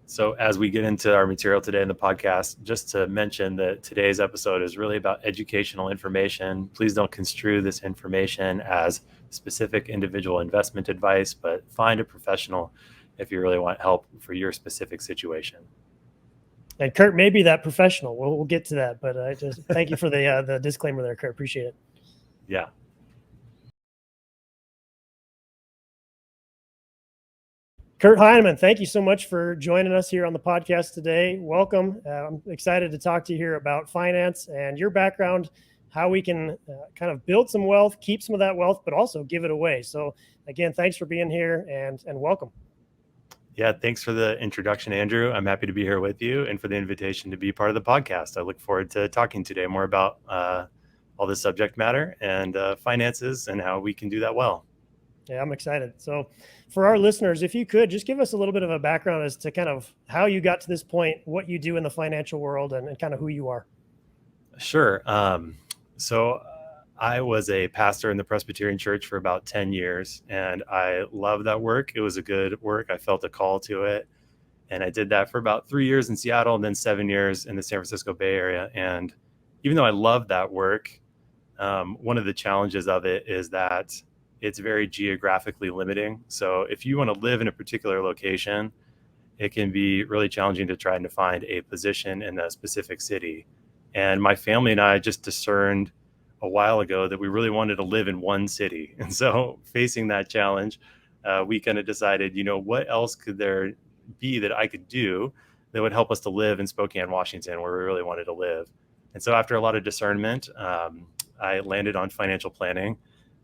So as we get into our material today in the podcast, just to mention that today's episode is really about educational information. Please don't construe this information as specific individual investment advice, but find a professional if you really want help for your specific situation. And Kurt may be that professional. We'll get to that, but I just thank you for the disclaimer there, Kurt. Appreciate it. Yeah. Kurt Heineman, thank you so much for joining us here on the podcast today. Welcome. I'm excited to talk to you here about finance and your background, how we can kind of build some wealth, keep some of that wealth, but also give it away. So again, thanks for being here and welcome. Yeah, thanks for the introduction, Andrew. I'm happy to be here with you and for the invitation to be part of the podcast. I look forward to talking today more about all this subject matter and finances and how we can do that well. Yeah, I'm excited. So for our listeners, if you could just give us a little bit of a background as to kind of how you got to this point, what you do in the financial world, and kind of who you are. Sure. So I was a pastor in the Presbyterian Church for about 10 years, and I loved that work. It was a good work. I felt a call to it. And I did that for about 3 years in Seattle and then 7 years in the San Francisco Bay Area. And even though I loved that work, one of the challenges of it is that it's very geographically limiting. So if you want to live in a particular location, it can be really challenging to try to find a position in a specific city. And my family and I just discerned a while ago that we really wanted to live in one city. And so facing that challenge, we kind of decided, what else could there be that I could do that would help us to live in Spokane, Washington, where we really wanted to live. And so after a lot of discernment, I landed on financial planning.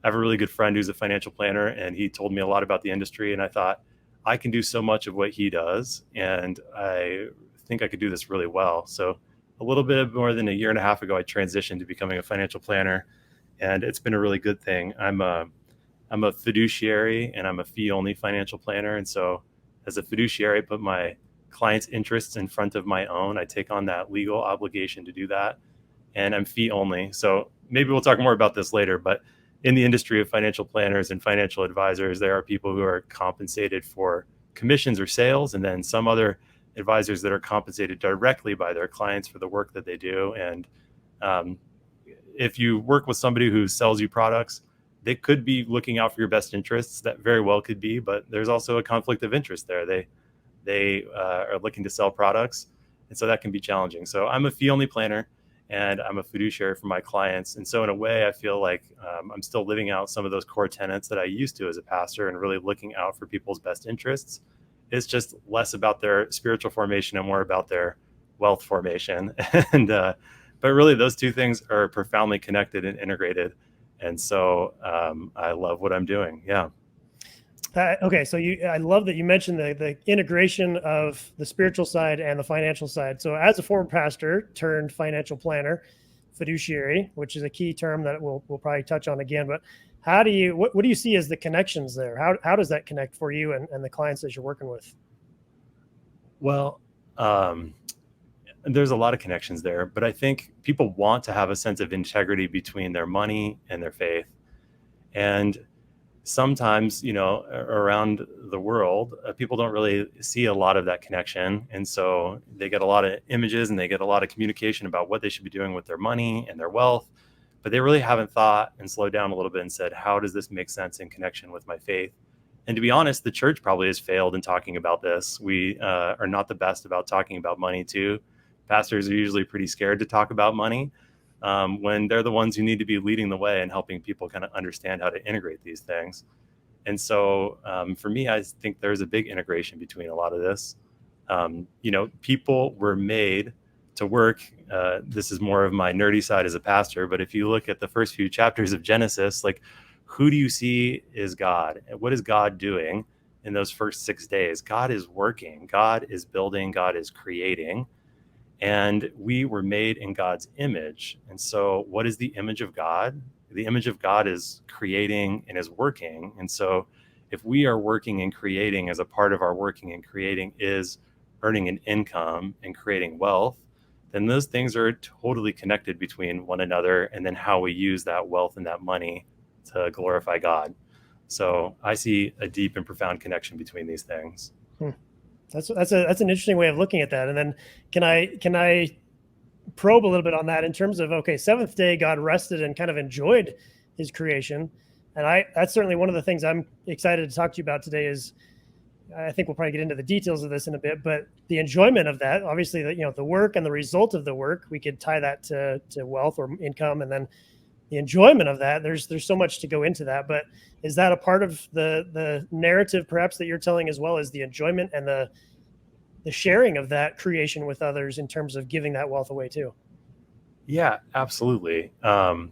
I have a really good friend who's a financial planner, and he told me a lot about the industry. And I thought, I can do so much of what he does, and I think I could do this really well. So a little bit more than a year and a half ago, I transitioned to becoming a financial planner, and it's been a really good thing. I'm a fiduciary, and I'm a fee-only financial planner. And so as a fiduciary, I put my clients' interests in front of my own. I take on that legal obligation to do that, and I'm fee-only. So maybe we'll talk more about this later, but in the industry of financial planners and financial advisors, there are people who are compensated for commissions or sales, and then some other advisors that are compensated directly by their clients for the work that they do. And if you work with somebody who sells you products, they could be looking out for your best interests. That very well could be, but there's also a conflict of interest there. They are looking to sell products, and so that can be challenging. So I'm a fee-only planner, and I'm a fiduciary for my clients. And so in a way, I feel like I'm still living out some of those core tenets that I used to as a pastor, and really looking out for people's best interests. It's just less about their spiritual formation and more about their wealth formation. And but really, those two things are profoundly connected and integrated. And so I love what I'm doing. Yeah. Okay, so I love that you mentioned the integration of the spiritual side and the financial side. So as a former pastor turned financial planner, fiduciary, which is a key term that we'll probably touch on again, but what do you see as the connections there? How does that connect for you and the clients that you're working with? Well, there's a lot of connections there, but I think people want to have a sense of integrity between their money and their faith. And sometimes, around the world, people don't really see a lot of that connection. And so they get a lot of images and they get a lot of communication about what they should be doing with their money and their wealth, but they really haven't thought and slowed down a little bit and said, how does this make sense in connection with my faith? And to be honest, the church probably has failed in talking about this. We are not the best about talking about money too. Pastors are usually pretty scared to talk about money. When they're the ones who need to be leading the way and helping people kind of understand how to integrate these things. And so for me, I think there's a big integration between a lot of this. People were made to work. This is more of my nerdy side as a pastor, but if you look at the first few chapters of Genesis, like, who do you see is God? And what is God doing in those first 6 days? God is working. God is building. God is creating. And we were made in God's image. And so what is the image of God? The image of God is creating and is working. And so if we are working and creating, as a part of our working and creating is earning an income and creating wealth, then those things are totally connected between one another, and then how we use that wealth and that money to glorify God. So I see a deep and profound connection between these things. That's an interesting way of looking at that. And then can I probe a little bit on that in terms of, okay, seventh day God rested and kind of enjoyed his creation. And that's certainly one of the things I'm excited to talk to you about today. Is I think we'll probably get into the details of this in a bit, but the enjoyment of that, obviously, the work and the result of the work, we could tie that to wealth or income, and then the enjoyment of that. There's so much to go into that, but is that a part of the narrative perhaps that you're telling as well, as the enjoyment and the sharing of that creation with others in terms of giving that wealth away too? Yeah, absolutely. And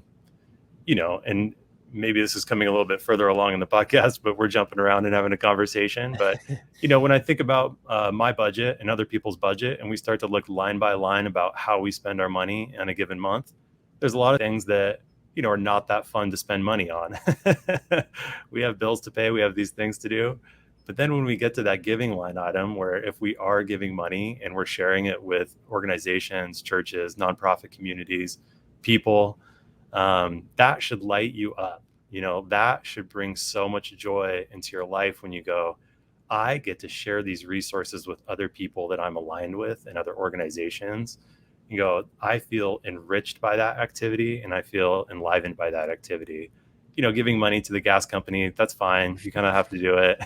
maybe this is coming a little bit further along in the podcast, but we're jumping around and having a conversation. But, when I think about my budget and other people's budget, and we start to look line by line about how we spend our money in a given month, there's a lot of things that, are not that fun to spend money on. We have bills to pay. We have these things to do. But then when we get to that giving line item, where if we are giving money and we're sharing it with organizations, churches, nonprofit communities, people, that should light you up. That should bring so much joy into your life when you go, I get to share these resources with other people that I'm aligned with and other organizations. You go, I feel enriched by that activity and I feel enlivened by that activity. Giving money to the gas company, that's fine. You kind of have to do it.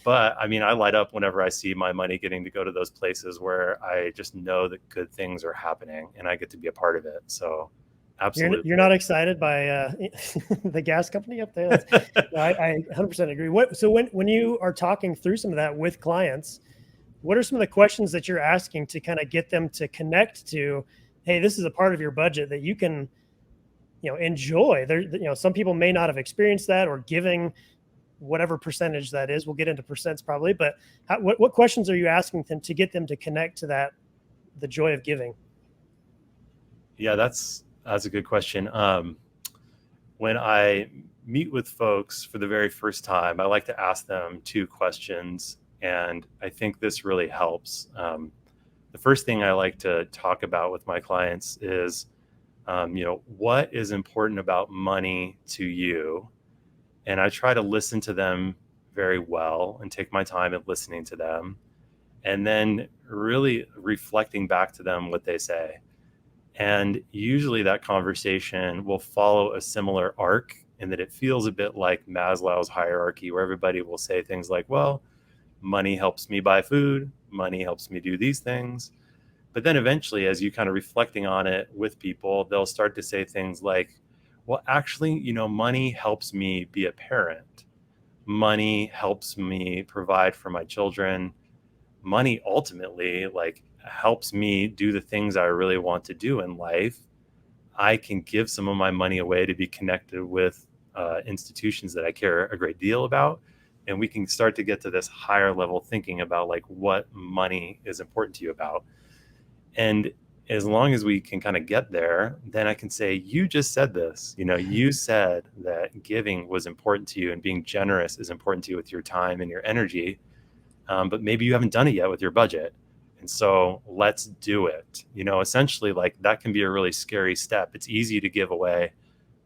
But I mean, I light up whenever I see my money getting to go to those places where I just know that good things are happening and I get to be a part of it. So absolutely. You're not excited by the gas company up there? I 100% agree. So when you are talking through some of that with clients, what are some of the questions that you're asking to kind of get them to connect to, hey, this is a part of your budget that you can, enjoy? There, some people may not have experienced that, or giving whatever percentage that is. We'll get into percents probably, but what questions are you asking them to get them to connect to that, the joy of giving? Yeah, that's a good question. When I meet with folks for the very first time, I like to ask them two questions, and I think this really helps. The first thing I like to talk about with my clients is, what is important about money to you? And I try to listen to them very well and take my time at listening to them, and then really reflecting back to them what they say. And usually that conversation will follow a similar arc, in that it feels a bit like Maslow's hierarchy, where everybody will say things like, well, money helps me buy food, money helps me do these things. But then eventually, as you kind of reflecting on it with people, they'll start to say things like, well, actually, money helps me be a parent. Money helps me provide for my children. Money ultimately helps me do the things I really want to do in life. I can give some of my money away to be connected with institutions that I care a great deal about. And we can start to get to this higher level thinking about what money is important to you about. And as long as we can kind of get there, then I can say, you just said this, you said that giving was important to you and being generous is important to you with your time and your energy. But maybe you haven't done it yet with your budget. And so let's do it. Essentially, that can be a really scary step. It's easy to give away.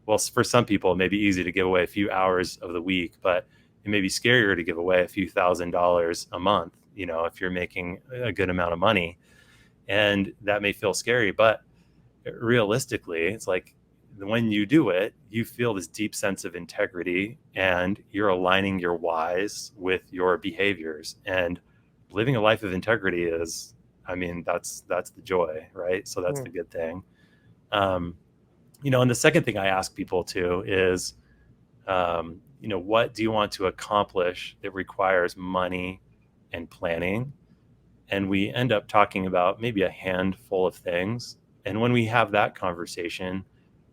Well, for some people, it may be easy to give away a few hours of the week, but it may be scarier to give away a few $1,000s a month, if you're making a good amount of money. And that may feel scary, but realistically, it's when you do it, you feel this deep sense of integrity and you're aligning your whys with your behaviors. And living a life of integrity is, that's the joy, right? So that's the good thing. And the second thing I ask people too is, what do you want to accomplish that requires money and planning? And we end up talking about maybe a handful of things. And when we have that conversation,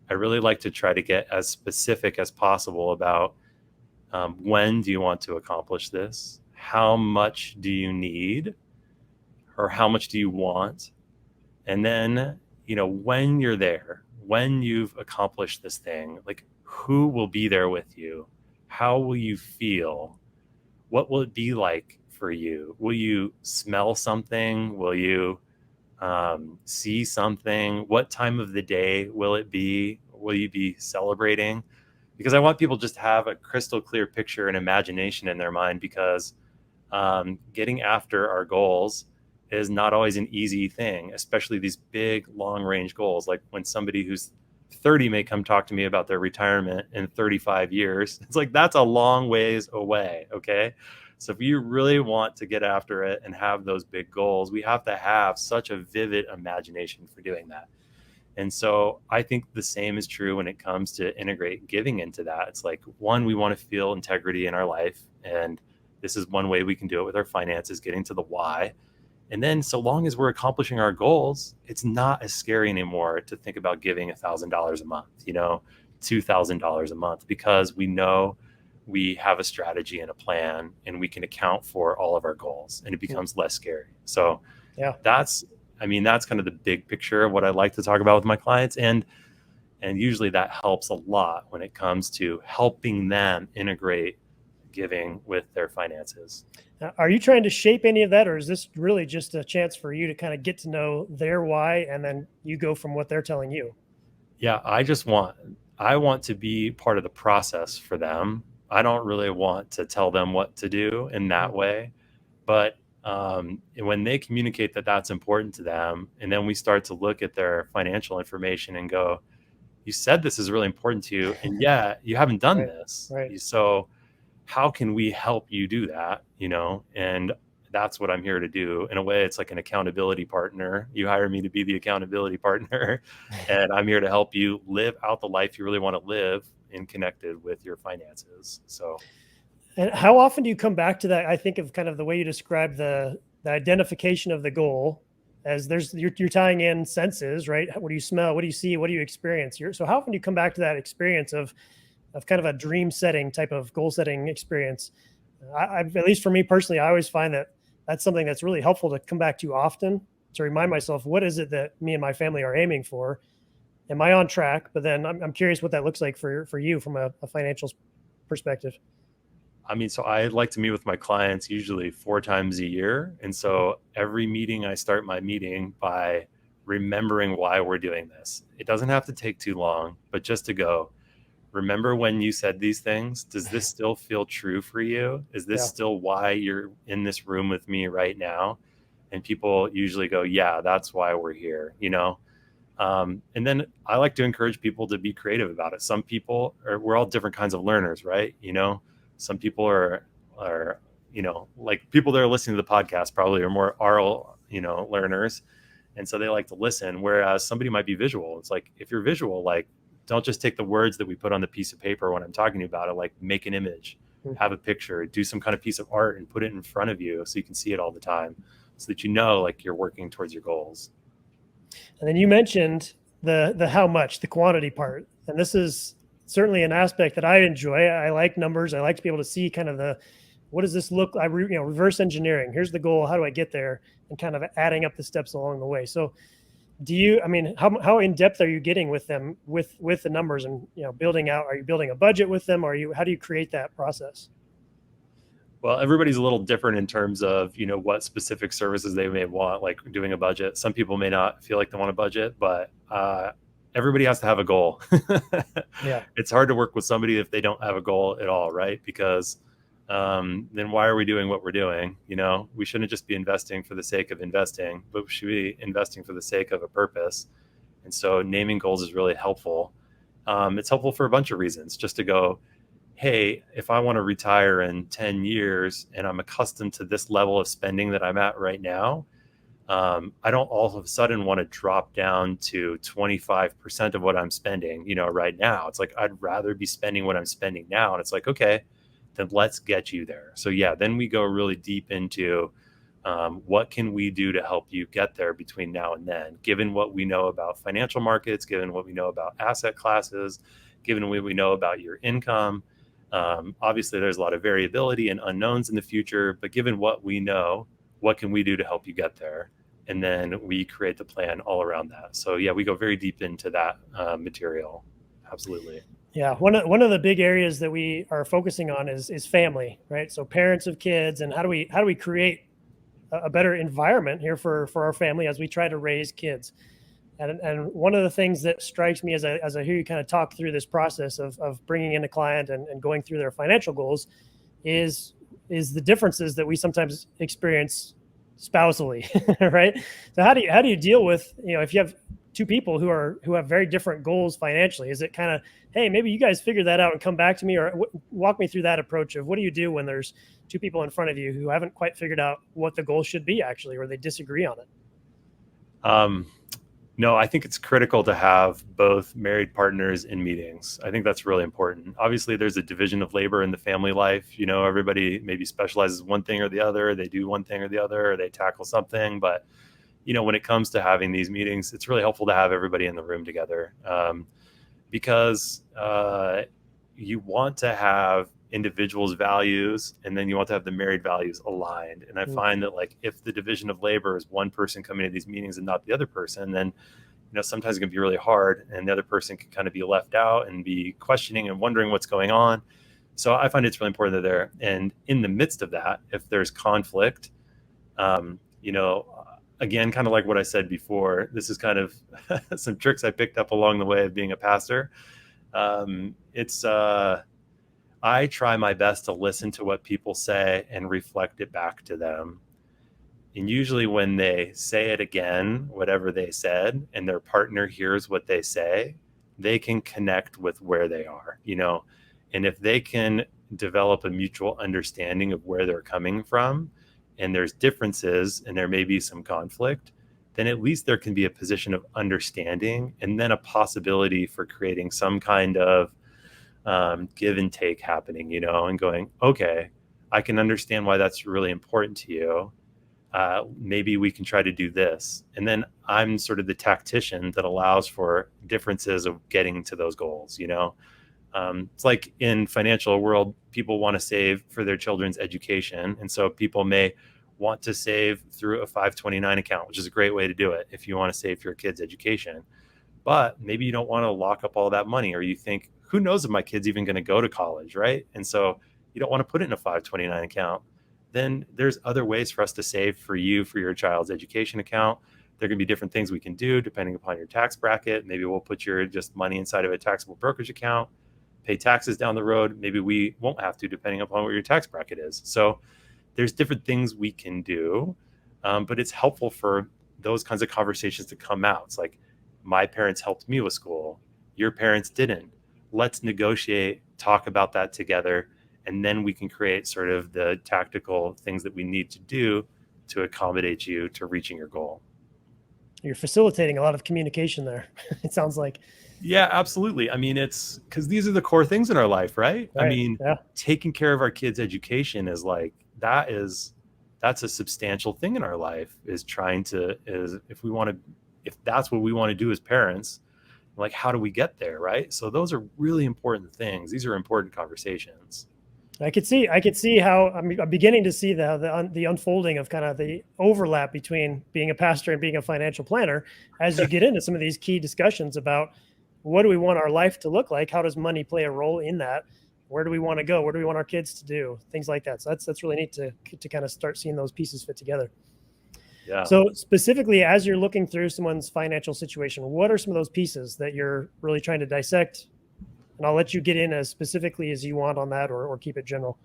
I really like to try to get as specific as possible about when do you want to accomplish this? How much do you need? Or how much do you want? And then, when you're there, when you've accomplished this thing, who will be there with you? How will you feel? What will it be like for you? Will you smell something? Will you see something? What time of the day will it be? Will you be celebrating? Because I want people just to have a crystal clear picture and imagination in their mind, because Getting after our goals is not always an easy thing, especially these big long range goals. Like when somebody who's 30 may come talk to me about their retirement in 35 years. It's like, that's a long ways away. Okay. So if you really want to get after it and have those big goals, we have to have such a vivid imagination for doing that. And so I think the same is true when it comes to integrate giving into that. It's like, one, we want to feel integrity in our life. And this is one way we can do it with our finances, getting to the why. And then so long as we're accomplishing our goals, it's not as scary anymore to think about giving $1,000 a month, $2,000 a month, because we know we have a strategy and a plan and we can account for all of our goals, and it becomes less scary. So Yeah. that's kind of the big picture of what I like to talk about with my clients. And usually that helps a lot when it comes to helping them integrate giving with their finances. Now, are you trying to shape any of that, or is this really just a chance for you to kind of get to know their why, and then you go from what they're telling you? Yeah, I want to be part of the process for them. I don't really want to tell them what to do in that way, but when they communicate that that's important to them, and then we start to look at their financial information and go, you said this is really important to you, and yeah, you haven't done Right. this. Right. So how can we help you do that? And that's what I'm here to do. In a way, it's like an accountability partner. You hire me to be the accountability partner, and I'm here to help you live out the life you really want to live and connected with your finances. So, And how often do you come back to that? I think of kind of the way you describe the identification of the goal as you're tying in senses, right? What do you smell? What do you see? What do you experience? So how often do you come back to that experience of kind of a dream setting type of goal setting experience? At least for me personally, I always find that that's something that's really helpful to come back to often, to remind myself, what is it that me and my family are aiming for? Am I on track? But then I'm curious what that looks like for you from a financial perspective. so I like to meet with my clients usually 4 times a year. And so every meeting, I start my meeting by remembering why we're doing this. It doesn't have to take too long, but just to go, remember when you said these things? Does this still feel true for you? Is this Yeah. still why you're in this room with me right now? And people usually go, yeah, that's why we're here. And then I like to encourage people to be creative about it. We're all different kinds of learners, right? Some people are, like people that are listening to the podcast probably are more oral, learners. And so they like to listen. Whereas somebody might be visual. It's like, if you're visual, like, don't just take the words that we put on the piece of paper when I'm talking about it, like make an image, have a picture, do some kind of piece of art and put it in front of you so you can see it all the time, so that like you're working towards your goals. And then you mentioned the how much, the quantity part. And this is certainly an aspect that I enjoy. I like numbers. I like to be able to see kind of what does this look like? Reverse engineering. Here's the goal. How do I get there? And kind of adding up the steps along the way. So how in depth are you getting with them with the numbers and, building out? Are you building a budget with them? How do you create that process? Well, everybody's a little different in terms of, what specific services they may want, like doing a budget. Some people may not feel like they want a budget, but everybody has to have a goal. Yeah. It's hard to work with somebody if they don't have a goal at all, right? Because then why are we doing what we're doing? We shouldn't just be investing for the sake of investing, but we should be investing for the sake of a purpose. And so naming goals is really helpful. It's helpful for a bunch of reasons, just to go, hey, if I want to retire in 10 years and I'm accustomed to this level of spending that I'm at right now, I don't all of a sudden want to drop down to 25% of what I'm spending, right now. It's like, I'd rather be spending what I'm spending now. And it's like, okay, then let's get you there. So yeah, then we go really deep into what can we do to help you get there between now and then, given what we know about financial markets, given what we know about asset classes, given what we know about your income. Obviously, there's a lot of variability and unknowns in the future, but given what we know, what can we do to help you get there? And then we create the plan all around that. So yeah, we go very deep into that material. Absolutely. Yeah, one of the big areas that we are focusing on is family, right? So parents of kids, and how do we create a better environment here for our family as we try to raise kids? And one of the things that strikes me as I hear you kind of talk through this process of bringing in a client and going through their financial goals is is the differences that we sometimes experience spousally, right? So how do you deal with, if you have two people who have very different goals financially? Is it kind of, hey, maybe you guys figure that out and come back to me, or walk me through that approach of what do you do when there's two people in front of you who haven't quite figured out what the goal should be actually, or they disagree on it? Um, no, I think it's critical to have both married partners in meetings. I think that's really important. Obviously, there's a division of labor in the family life. Everybody maybe specializes one thing or the other. They do one thing or the other, or they tackle something. But, when it comes to having these meetings, it's really helpful to have everybody in the room together, because you want to have individuals' values, and then you want to have the married values aligned. And I find that, like, if the division of labor is one person coming to these meetings and not the other person, then sometimes it can be really hard, and the other person can kind of be left out and be questioning and wondering what's going on. So I find it's really important that they're, and in the midst of that, if there's conflict, again, kind of like what I said before, this is kind of some tricks I picked up along the way of being a pastor. I try my best to listen to what people say and reflect it back to them. And usually when they say it again, whatever they said, and their partner hears what they say, they can connect with where they are, and if they can develop a mutual understanding of where they're coming from, and there's differences and there may be some conflict, then at least there can be a position of understanding, and then a possibility for creating some kind of give and take happening, and going, okay, I can understand why that's really important to you. Maybe we can try to do this. And then I'm sort of the tactician that allows for differences of getting to those goals. It's like in financial world, people want to save for their children's education. And so people may want to save through a 529 account, which is a great way to do it if you want to save for your kids' education. But maybe you don't want to lock up all that money, or you think, who knows if my kid's even going to go to college, right? And so you don't want to put it in a 529 account. Then there's other ways for us to save for you, for your child's education account. There can be different things we can do depending upon your tax bracket. Maybe we'll put your just money inside of a taxable brokerage account, pay taxes down the road. Maybe we won't have to, depending upon what your tax bracket is. So there's different things we can do, but it's helpful for those kinds of conversations to come out. It's like, my parents helped me with school, your parents didn't. Let's negotiate, talk about that together, and then we can create sort of the tactical things that we need to do to accommodate you to reaching your goal. You're facilitating a lot of communication there. It sounds like. Yeah, absolutely. I mean, it's because these are the core things in our life, right? I mean, taking care of our kids' education is like, that's a substantial thing in our life, is if that's what we want to do as parents, like, how do we get there, right? So those are really important things. These are important conversations. I could see how I'm beginning to see the unfolding of kind of the overlap between being a pastor and being a financial planner as you get into some of these key discussions about what do we want our life to look like? How does money play a role in that? Where do we want to go? What do we want our kids to do? Things like that. So that's really neat to kind of start seeing those pieces fit together. Yeah. So specifically, as you're looking through someone's financial situation, what are some of those pieces that you're really trying to dissect? And I'll let you get in as specifically as you want on that, or keep it general.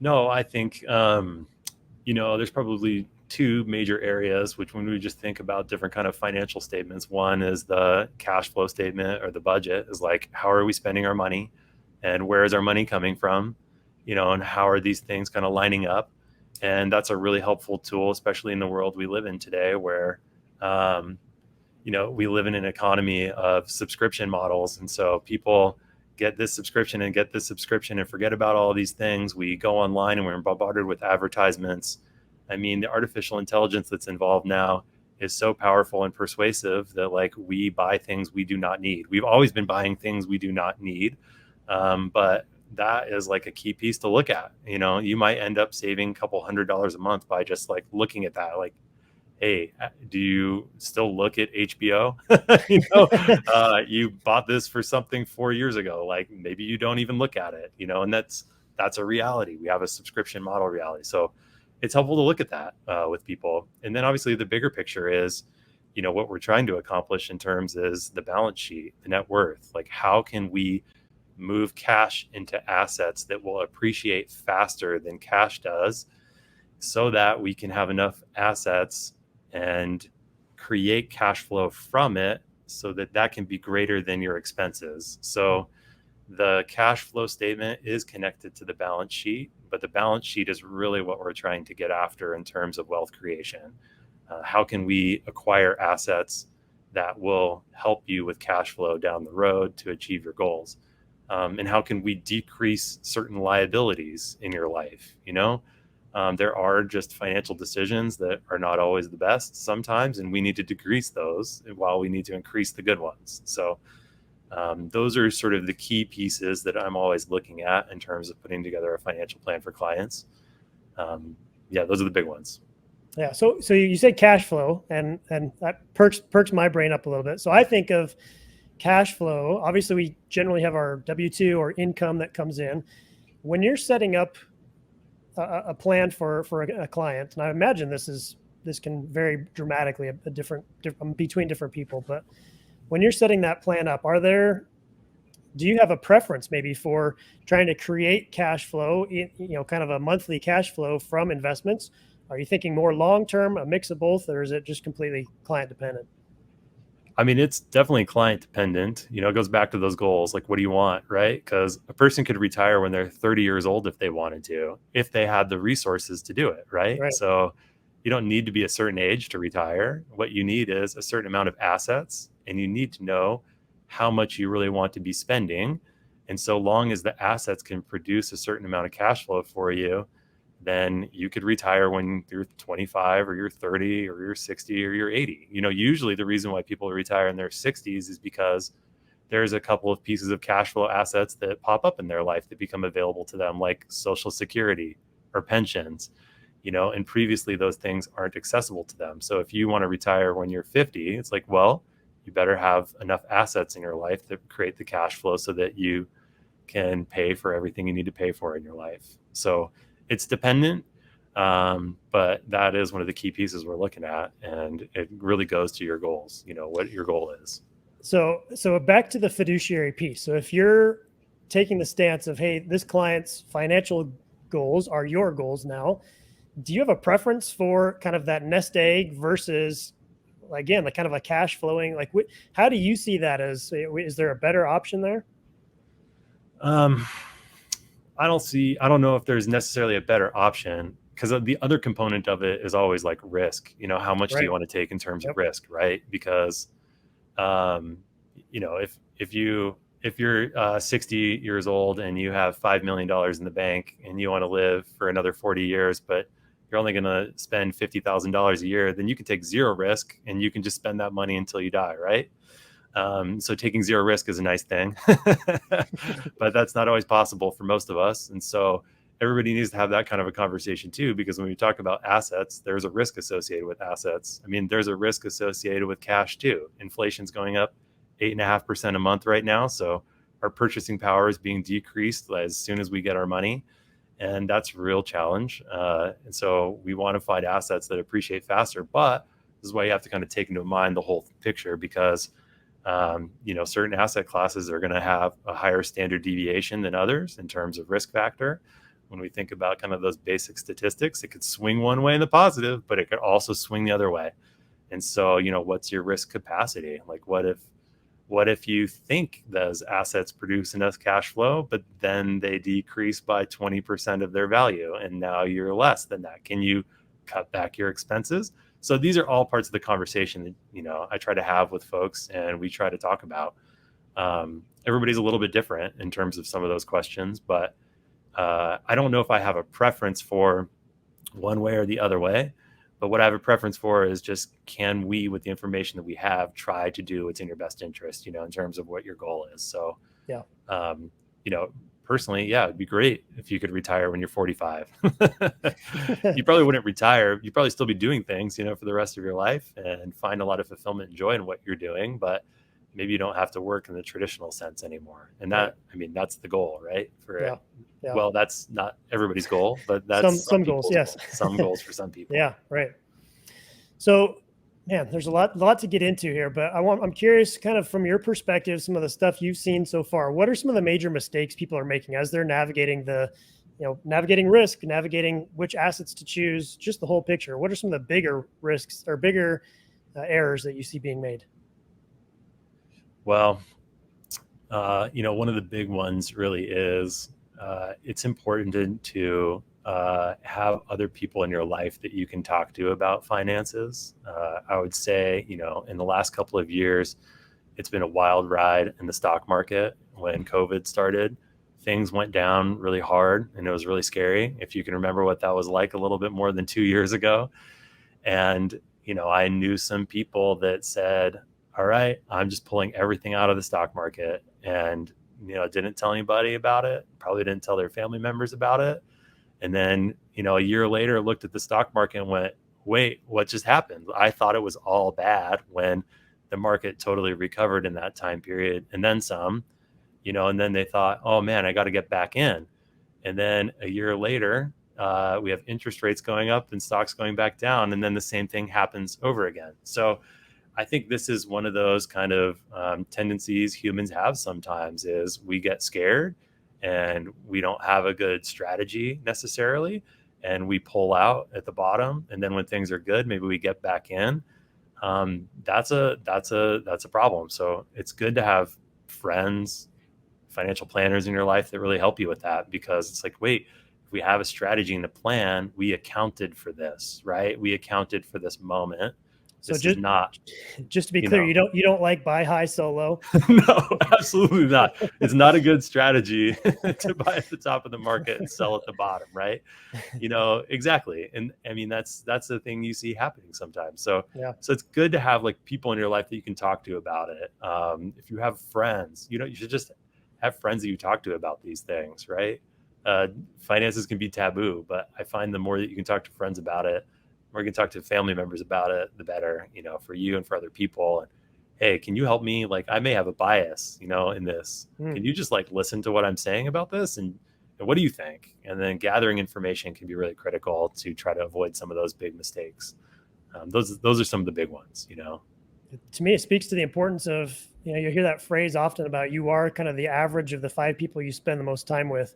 No, I think, there's probably two major areas, which when we just think about different kind of financial statements, one is the cash flow statement, or the budget, is like, how are we spending our money and where is our money coming from, and how are these things kind of lining up? And that's a really helpful tool, especially in the world we live in today, where, we live in an economy of subscription models. And so people get this subscription and forget about all these things. We go online and we're bombarded with advertisements. I mean, the artificial intelligence that's involved now is so powerful and persuasive that, like, we buy things we do not need. We've always been buying things we do not need. But that is like a key piece to look at. You might end up saving a couple $100s a month by just like looking at that. Like, hey, do you still look at HBO? You bought this for something 4 years ago. Like, maybe you don't even look at it, and that's a reality. We have a subscription model reality. So it's helpful to look at that with people. And then obviously the bigger picture is, what we're trying to accomplish in terms is the balance sheet, the net worth. Like, how can we move cash into assets that will appreciate faster than cash does, so that we can have enough assets and create cash flow from it so that that can be greater than your expenses. So the cash flow statement is connected to the balance sheet, but the balance sheet is really what we're trying to get after in terms of wealth creation. How can we acquire assets that will help you with cash flow down the road to achieve your goals? And how can we decrease certain liabilities in your life? There are just financial decisions that are not always the best sometimes, and we need to decrease those while we need to increase the good ones. So those are sort of the key pieces that I'm always looking at in terms of putting together a financial plan for clients. Yeah, those are the big ones. Yeah. So you said cash flow, and that perks my brain up a little bit. So I think of cash flow. Obviously, we generally have our W-2 or income that comes in. When you're setting up a plan for a client, and I imagine this can vary dramatically between different people, but when you're setting that plan up, do you have a preference maybe for trying to create cash flow, kind of a monthly cash flow from investments? Are you thinking more long-term, a mix of both, or is it just completely client dependent? I mean, it's definitely client dependent. It goes back to those goals. Like, what do you want, right? Because a person could retire when they're 30 years old if they wanted to, if they had the resources to do it, right? Right. So you don't need to be a certain age to retire. What you need is a certain amount of assets, and you need to know how much you really want to be spending. And so long as the assets can produce a certain amount of cash flow for you, then you could retire when you're 25 or you're 30 or you're 60 or you're 80. Usually the reason why people retire in their 60s is because there's a couple of pieces of cash flow assets that pop up in their life that become available to them, like Social Security or pensions, and previously those things aren't accessible to them. So if you want to retire when you're 50, it's like, well, you better have enough assets in your life that create the cash flow so that you can pay for everything you need to pay for in your life. So it's dependent, but that is one of the key pieces we're looking at, and it really goes to your goals, what your goal is. So back to the fiduciary piece. So if you're taking the stance of, hey, this client's financial goals are your goals now, do you have a preference for kind of that nest egg versus, again, like kind of a cash flowing? Like, how do you see that as? Is there a better option there? I don't know if there's necessarily a better option, because the other component of it is always like risk. How much do Right. you want to take in terms Yep. of risk, right? Because, if you're 60 years old and you have $5 million in the bank and you want to live for another 40 years, but you're only going to spend $50,000 a year, then you can take zero risk and you can just spend that money until you die, right? So taking zero risk is a nice thing, but that's not always possible for most of us. And so everybody needs to have that kind of a conversation too, because when we talk about assets, there's a risk associated with assets. I mean, there's a risk associated with cash too. Inflation's going up 8.5% a month right now. So our purchasing power is being decreased as soon as we get our money. And that's a real challenge. And so we want to find assets that appreciate faster, but this is why you have to kind of take into mind the whole picture, because certain asset classes are going to have a higher standard deviation than others in terms of risk factor. When we think about kind of those basic statistics, it could swing one way in the positive, but it could also swing the other way. And so, what's your risk capacity? Like, what if you think those assets produce enough cash flow, but then they decrease by 20% of their value, and now you're less than that? Can you cut back your expenses? So these are all parts of the conversation that, I try to have with folks, and we try to talk about. Everybody's a little bit different in terms of some of those questions, but I don't know if I have a preference for one way or the other way. But what I have a preference for is just, can we, with the information that we have, try to do what's in your best interest, in terms of what your goal is. So, Yeah. Personally, yeah, it'd be great if you could retire when you're 45. You probably wouldn't retire. You'd probably still be doing things, for the rest of your life and find a lot of fulfillment and joy in what you're doing. But maybe you don't have to work in the traditional sense anymore. And that, Right. I mean, that's the goal, right? Yeah. Yeah. Well, that's not everybody's goal, but that's some goals. Yes. Some goals for some people. Yeah. Right. So Man, there's a lot to get into here, but I'm curious, kind of from your perspective, some of the stuff you've seen so far. What are some of the major mistakes people are making as they're navigating navigating risk, navigating which assets to choose, just the whole picture? What are some of the bigger risks or bigger errors that you see being made? Well, one of the big ones really is it's important to have other people in your life that you can talk to about finances. I would say, in the last couple of years, it's been a wild ride in the stock market. When COVID started, things went down really hard and it was really scary. If you can remember what that was like a little bit more than 2 years ago. And, I knew some people that said, all right, I'm just pulling everything out of the stock market, and, didn't tell anybody about it, probably didn't tell their family members about it. And then, a year later looked at the stock market and went, wait, what just happened? I thought it was all bad, when the market totally recovered in that time period and then some, and then they thought, oh man, I got to get back in. And then a year later, we have interest rates going up and stocks going back down. And then the same thing happens over again. So I think this is one of those kind of tendencies humans have sometimes, is we get scared and we don't have a good strategy necessarily. And we pull out at the bottom. And then when things are good, maybe we get back in. That's a problem. So it's good to have friends, financial planners in your life that really help you with that, because it's like, wait, if we have a strategy and a plan, we accounted for this, right? We accounted for this moment. So This is not, just to be you clear, know, you don't like buy high, sell low. no, absolutely not. It's not a good strategy to buy at the top of the market and sell at the bottom, right? Exactly. And I mean, that's the thing you see happening sometimes. So, Yeah. so it's good to have like people in your life that you can talk to about it. If you have friends, you should just have friends that you talk to about these things, right? Finances can be taboo, but I find the more that you can talk to friends about it, the more you can talk to family members about it, the better, for you and for other people. And hey, can you help me? Like, I may have a bias, in this. Can you just like listen to what I'm saying about this? And what do you think? And then gathering information can be really critical to try to avoid some of those big mistakes. Those are some of the big ones. To me, it speaks to the importance of, you hear that phrase often about you are kind of the average of the 5 people you spend the most time with,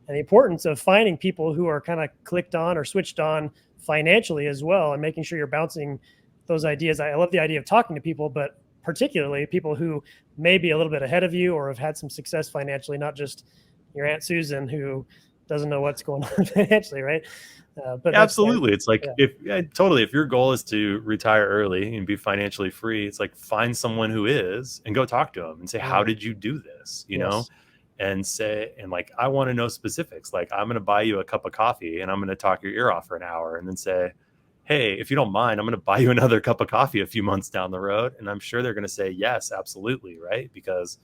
and the importance of finding people who are kind of clicked on or switched on financially as well, and making sure you're bouncing those ideas. I love the idea of talking to people, but particularly people who may be a little bit ahead of you or have had some success financially, not just your Aunt Susan who doesn't know what's going on financially, right? But that's Absolutely. It's like, yeah, if your goal is to retire early and be financially free, it's like find someone who is and go talk to them and say, how mm, did you do this? yes. And say, and like, I want to know specifics. Like, I'm going to buy you a cup of coffee and I'm going to talk your ear off for an hour, and then say, hey, if you don't mind, I'm going to buy you another cup of coffee a few months down the road. And I'm sure they're going to say, yes, absolutely. Right. Because,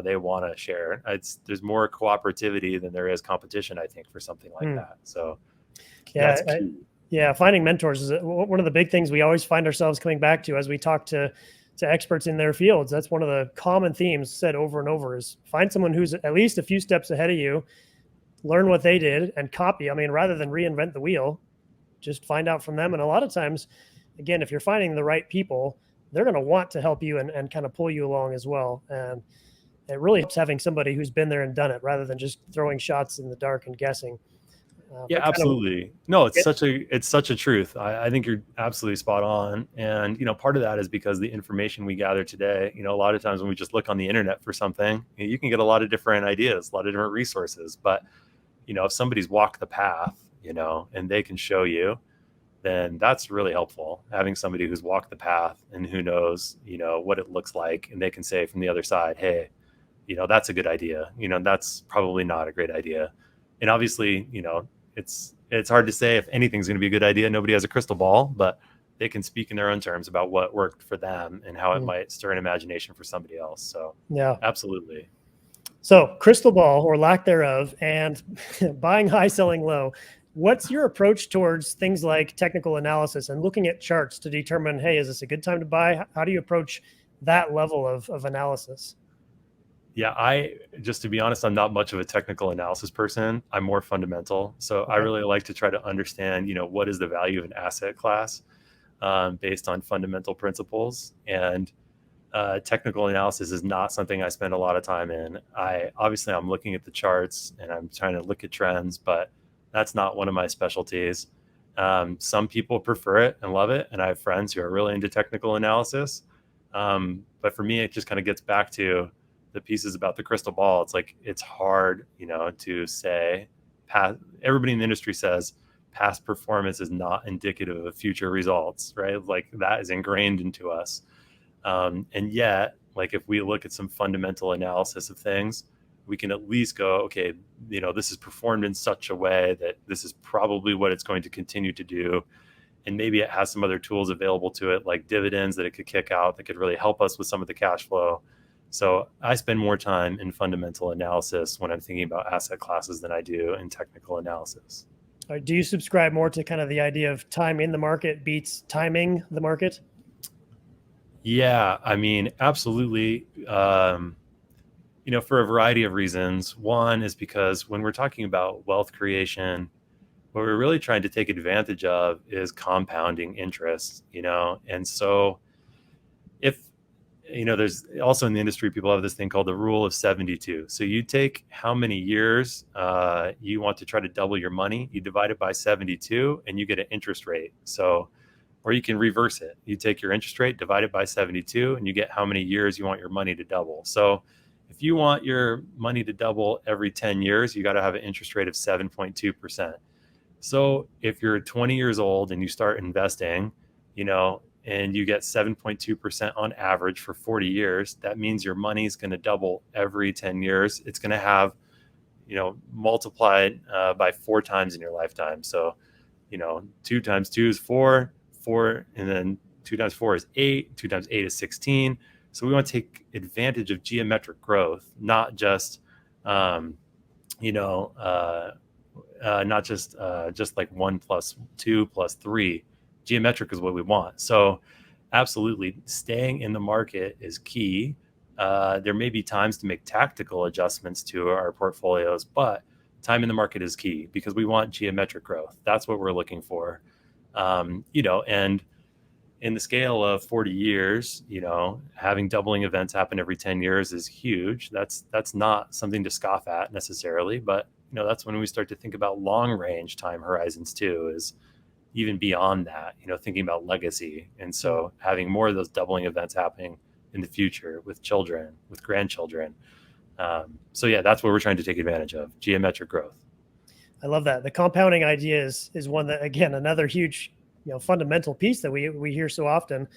they want to share. There's more cooperativity than there is competition, I think, for something like Mm. that. So Yeah, that's key. yeah. Finding mentors is one of the big things we always find ourselves coming back to as we talk to experts in their fields. That's one of the common themes said over and over: is find someone who's at least a few steps ahead of you, learn what they did, and copy. I mean, rather than reinvent the wheel, just find out from them. And a lot of times, again, if you're finding the right people, they're going to want to help you and kind of pull you along as well. And it really helps having somebody who's been there and done it, rather than just throwing shots in the dark and guessing. Yeah, But kind of absolutely. No, it's get, such a truth. I think you're absolutely spot on. And part of that is because the information we gather today, a lot of times when we just look on the internet for something, you can get a lot of different ideas, a lot of different resources. But if somebody's walked the path, and they can show you, then that's really helpful. Having somebody who's walked the path and who knows, what it looks like, and they can say from the other side, hey, that's a good idea. That's probably not a great idea. And obviously, it's hard to say if anything's going to be a good idea. Nobody has a crystal ball, but they can speak in their own terms about what worked for them and how it might stir an imagination for somebody else. So yeah. absolutely. So crystal ball or lack thereof, and buying high, selling low. What's your approach towards things like technical analysis and looking at charts to determine, hey, is this a good time to buy? How do you approach that level of analysis? Yeah, just to be honest, I'm not much of a technical analysis person. I'm more fundamental. So I Okay. really like to try to understand, what is the value of an asset class. based on fundamental principles. And technical analysis is not something I spend a lot of time in. I'm looking at the charts and I'm trying to look at trends, but that's not one of my specialties. Some people prefer it and love it, and I have friends who are really into technical analysis. But for me, it just kind of gets back to the pieces about the crystal ball. It's like it's hard, to say. Everybody in the industry says past performance is not indicative of future results, right? Like that is ingrained into us. And yet, like if we look at some fundamental analysis of things, we can at least go, okay, this is performed in such a way that this is probably what it's going to continue to do. And maybe it has some other tools available to it, like dividends that it could kick out that could really help us with some of the cash flow. So I spend more time in fundamental analysis when I'm thinking about asset classes than I do in technical analysis. Do you subscribe more to kind of the idea of time in the market beats timing the market? Yeah, I mean, absolutely. For a variety of reasons. One is because when we're talking about wealth creation, what we're really trying to take advantage of is compounding interest, and so if there's also in the industry, people have this thing called the rule of 72. So you take how many years you want to try to double your money, you divide it by 72 and you get an interest rate. So, or you can reverse it. You take your interest rate, divide it by 72, and you get how many years you want your money to double. So if you want your money to double every 10 years, you got to have an interest rate of 7.2%. So if you're 20 years old and you start investing, and you get 7.2% on average for 40 years, that means your money is going to double every 10 years. It's going to have, multiplied by 4 times in your lifetime. So, 2 times 2 is 4, and then 2 times 4 is 8, 2 times 8 is 16. So we want to take advantage of geometric growth, not just, not just like 1 plus 2 plus 3. Geometric is what we want. So absolutely, staying in the market is key. There may be times to make tactical adjustments to our portfolios, but time in the market is key because we want geometric growth. That's what we're looking for. And in the scale of 40 years, having doubling events happen every 10 years is huge. That's not something to scoff at necessarily, but that's when we start to think about long range time horizons too, is even beyond that, thinking about legacy. And so having more of those doubling events happening in the future with children, with grandchildren. So yeah, that's what we're trying to take advantage of, geometric growth. I love that. The compounding idea is one that, again, another huge, fundamental piece that we hear so often.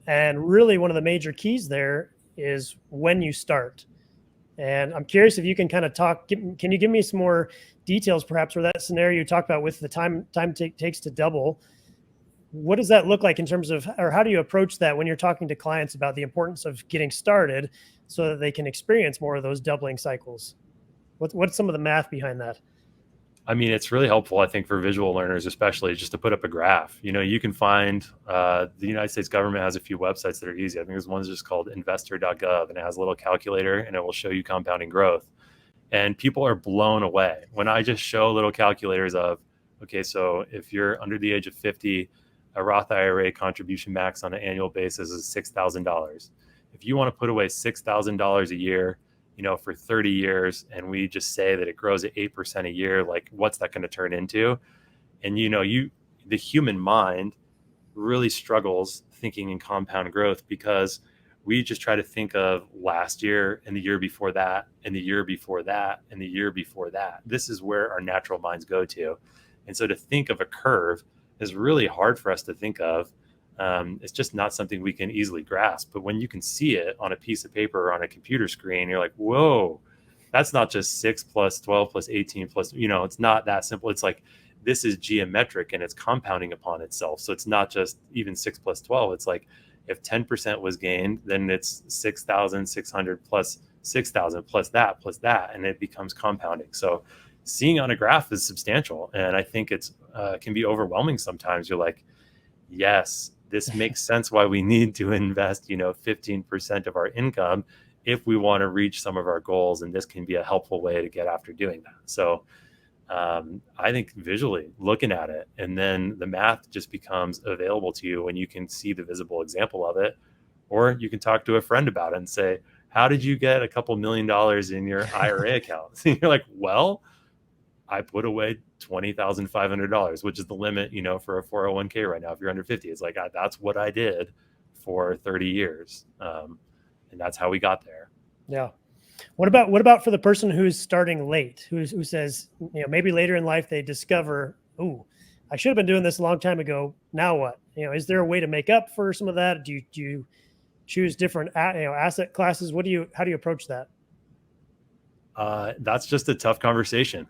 And really one of the major keys there is when you start. And I'm curious if you can kind of can you give me some more details, perhaps, where that scenario you talked about with the time takes to double? What does that look like in terms of, or how do you approach that when you're talking to clients about the importance of getting started so that they can experience more of those doubling cycles? What's some of the math behind that? I mean, it's really helpful, I think, for visual learners, especially just to put up a graph. You can find the United States government has a few websites that are easy. I think there's one's just called investor.gov, and it has a little calculator and it will show you compounding growth. And people are blown away when I just show little calculators of, okay, so if you're under the age of 50, a Roth IRA contribution max on an annual basis is $6,000. If you want to put away $6,000 a year, for 30 years, and we just say that it grows at 8% a year, like what's that going to turn into? And the human mind really struggles thinking in compound growth because we just try to think of last year and the year before that and the year before that and the year before that. This is where our natural minds go to. And so to think of a curve is really hard for us to think of. It's just not something we can easily grasp. But when you can see it on a piece of paper or on a computer screen, you're like, whoa, that's not just 6 plus 12 plus 18 plus, it's not that simple. It's like, this is geometric and it's compounding upon itself. So it's not just even 6 plus 12. It's like if 10% was gained, then it's 6,600 plus 6,000 plus that, and it becomes compounding. So seeing on a graph is substantial. And I think it's can be overwhelming sometimes. You're like, yes, this makes sense why we need to invest, 15% of our income if we want to reach some of our goals. And this can be a helpful way to get after doing that. So I think visually looking at it, and then the math just becomes available to you when you can see the visible example of it, or you can talk to a friend about it and say, how did you get a couple $1 million in your IRA account? And you're like, well, I put away $20,500, which is the limit, for a 401k right now. If you're under 50, it's like, that's what I did for 30 years. And that's how we got there. Yeah. What about for the person who's starting late, who says, maybe later in life they discover, oh, I should have been doing this a long time ago. Now what? Is there a way to make up for some of that? Do you choose different asset classes? How do you approach that? That's just a tough conversation.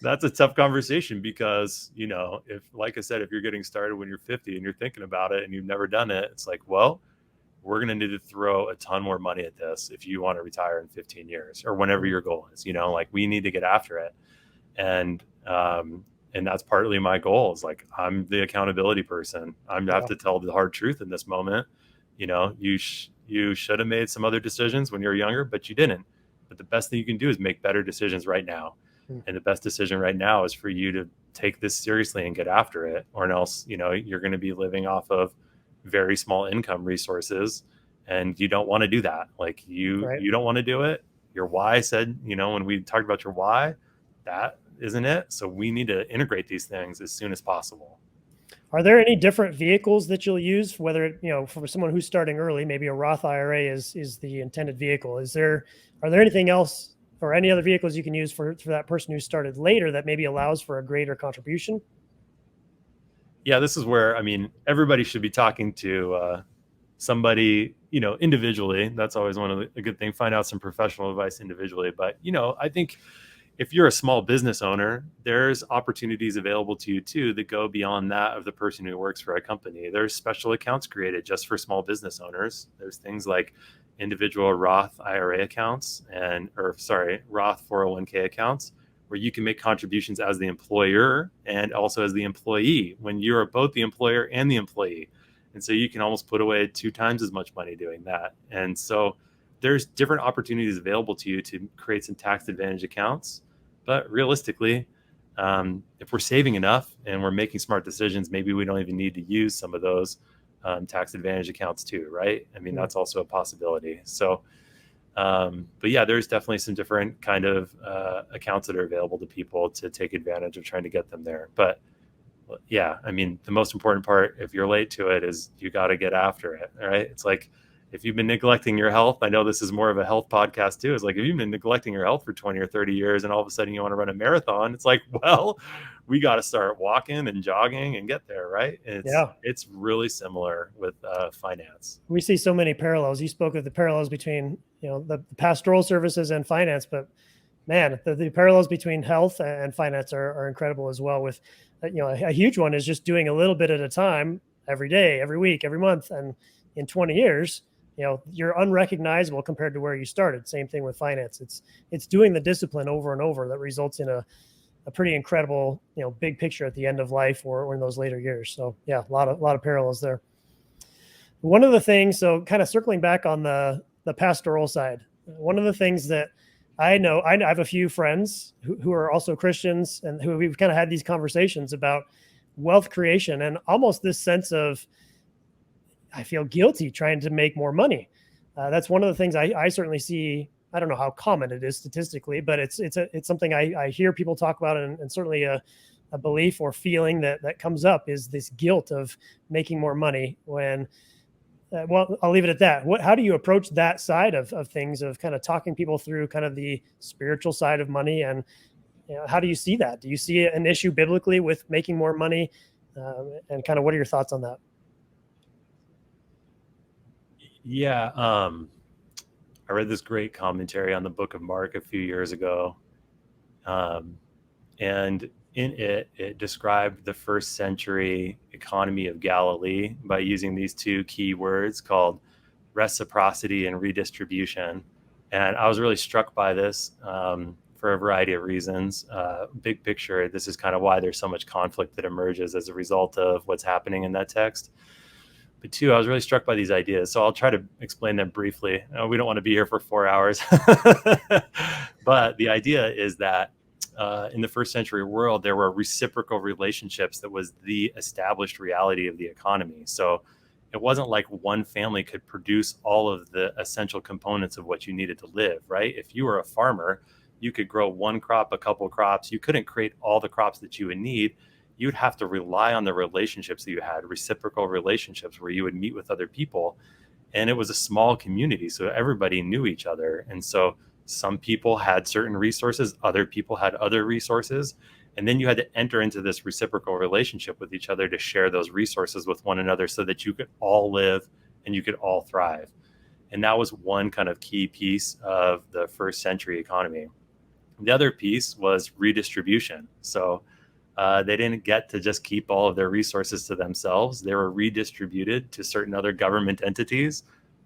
That's a tough conversation because, if, like I said, if you're getting started when you're 50 and you're thinking about it and you've never done it, it's like, well, we're going to need to throw a ton more money at this if you want to retire in 15 years or whenever your goal is, like we need to get after it. And that's partly my goal is like, I'm the accountability person. I'm going to have to tell the hard truth in this moment. You should have made some other decisions when you were younger, but you didn't. But the best thing you can do is make better decisions right now. And the best decision right now is for you to take this seriously and get after it, or else, you're going to be living off of very small income resources, and you don't want to do that. Like you don't want to do it. Your why said, when we talked about your why, that isn't it. So we need to integrate these things as soon as possible. Are there any different vehicles that you'll use, whether, for someone who's starting early, maybe a Roth IRA is the intended vehicle? Are there anything else or any other vehicles you can use for that person who started later that maybe allows for a greater contribution? Yeah, this is where, everybody should be talking to somebody, individually. That's always a good thing. Find out some professional advice individually. But, I think if you're a small business owner, there's opportunities available to you too that go beyond that of the person who works for a company. There's special accounts created just for small business owners. There's things like individual Roth IRA accounts Roth 401k accounts, where you can make contributions as the employer and also as the employee when you're both the employer and the employee. And so you can almost put away 2 times as much money doing that. And so there's different opportunities available to you to create some tax advantage accounts. But realistically, if we're saving enough and we're making smart decisions, maybe we don't even need to use some of those tax advantage accounts too, right? That's also a possibility. So, but yeah, there's definitely some different kind of accounts that are available to people to take advantage of trying to get them there. But yeah, the most important part, if you're late to it, is you got to get after it, right? It's like, if you've been neglecting your health, I know this is more of a health podcast too. It's like, if you've been neglecting your health for 20 or 30 years and all of a sudden you want to run a marathon, it's like, well, we got to start walking and jogging and get there, right? It's really similar with finance. We see so many parallels. You spoke of the parallels between, the pastoral services and finance, but man, the parallels between health and finance are incredible as well. With, a huge one is just doing a little bit at a time, every day, every week, every month. And in 20 years, you're unrecognizable compared to where you started. Same thing with finance. It's doing the discipline over and over that results in a pretty incredible, big picture at the end of life or in those later years. So yeah, a lot of parallels there. One of the things, so kind of circling back on the pastoral side, one of the things that I know, I have a few friends who are also Christians and who we've kind of had these conversations about wealth creation and almost this sense of, I feel guilty trying to make more money. That's one of the things I certainly see. I don't know how common it is statistically, but it's something I hear people talk about, and certainly a belief or feeling that comes up is this guilt of making more money when, well, I'll leave it at that. How do you approach that side of things, of kind of talking people through kind of the spiritual side of money? And how do you see that? Do you see an issue biblically with making more money? And kind of what are your thoughts on that? Yeah. I read this great commentary on the book of Mark a few years ago. And in it described the first century economy of Galilee by using these 2 key words called reciprocity and redistribution. And I was really struck by this for a variety of reasons. Big picture, this is kind of why there's so much conflict that emerges as a result of what's happening in that text. But two, I was really struck by these ideas. So I'll try to explain them briefly. We don't want to be here for 4 hours. But the idea is that in the first century world, there were reciprocal relationships that was the established reality of the economy. So it wasn't like one family could produce all of the essential components of what you needed to live, right? If you were a farmer, you could grow one crop, a couple crops. You couldn't create all the crops that you would need. You'd have to rely on the relationships that you had, reciprocal relationships where you would meet with other people. And it was a small community, so everybody knew each other. And so some people had certain resources, other people had other resources. And then you had to enter into this reciprocal relationship with each other to share those resources with one another so that you could all live and you could all thrive. And that was one kind of key piece of the first century economy. The other piece was redistribution. So they didn't get to just keep all of their resources to themselves. They were redistributed to certain other government entities,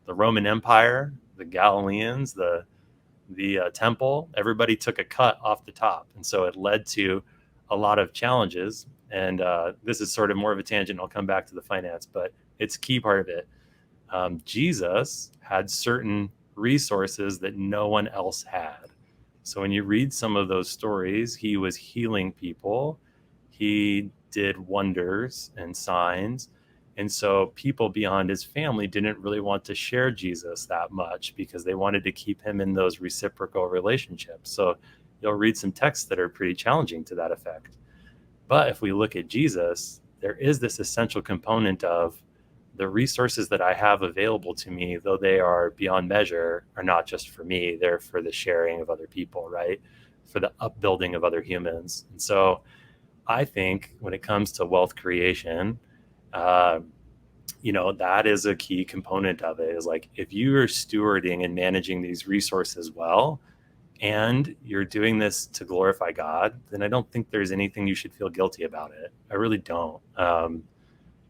the Roman Empire, the Galileans, the temple. Everybody took a cut off the top. And so it led to a lot of challenges. And this is sort of more of a tangent. I'll come back to the finance, but it's a key part of it. Jesus had certain resources that no one else had. So when you read some of those stories, he was healing people. He did wonders and signs. And so people beyond his family didn't really want to share Jesus that much because they wanted to keep him in those reciprocal relationships. So you'll read some texts that are pretty challenging to that effect. But if we look at Jesus, there is this essential component of the resources that I have available to me, though they are beyond measure, are not just for me, they're for the sharing of other people, right? For the upbuilding of other humans. And so I think when it comes to wealth creation, that is a key component of it, is like, if you are stewarding and managing these resources well, and you're doing this to glorify God, then I don't think there's anything you should feel guilty about it. I really don't.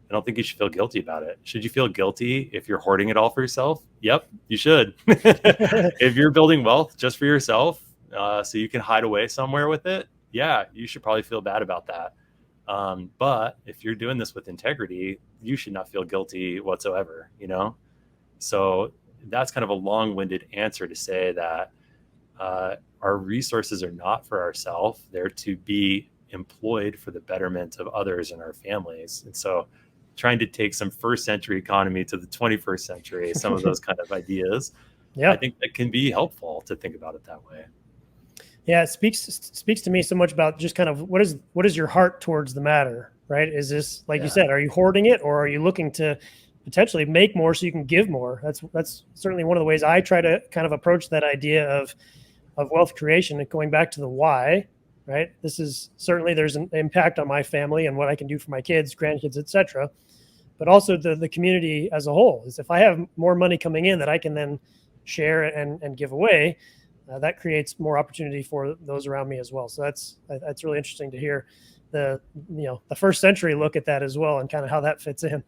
I don't think you should feel guilty about it. Should you feel guilty if you're hoarding it all for yourself? Yep, you should. If you're building wealth just for yourself, so you can hide away somewhere with it, yeah, you should probably feel bad about that. But if you're doing this with integrity, you should not feel guilty whatsoever, So that's kind of a long-winded answer to say that our resources are not for ourselves. They're to be employed for the betterment of others and our families. And so trying to take some first century economy to the 21st century, some of those kind of ideas, Yeah. I think that can be helpful to think about it that way. Yeah, it speaks to me so much about just kind of what is your heart towards the matter, right? Is this, like you said, are you hoarding it, or are you looking to potentially make more so you can give more? That's certainly one of the ways I try to kind of approach that idea of wealth creation, and going back to the why, right? This is certainly, there's an impact on my family and what I can do for my kids, grandkids, etc. But also the community as a whole. Is if I have more money coming in that I can then share and give away, that creates more opportunity for those around me as well. So that's really interesting to hear the first century look at that as well, and kind of how that fits in.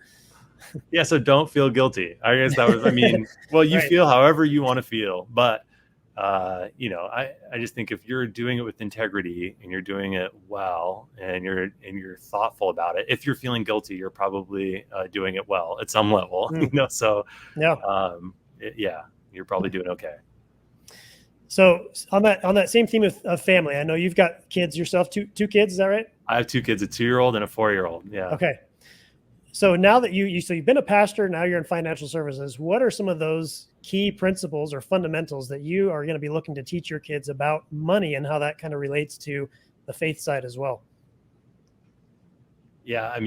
Yeah, so don't feel guilty. I guess that was, well, you Right. feel however you want to feel, but I just think if you're doing it with integrity and you're doing it well, and you're thoughtful about it, if you're feeling guilty, you're probably doing it well at some level, So Yeah. You're probably doing okay. So on that same theme of family, I know you've got kids yourself, two kids, is that right? I have two kids, a 2-year-old and a 4-year-old. Yeah. Okay. So now that you've been a pastor, now you're in financial services. What are some of those key principles or fundamentals that you are going to be looking to teach your kids about money, and how that kind of relates to the faith side as well? Yeah.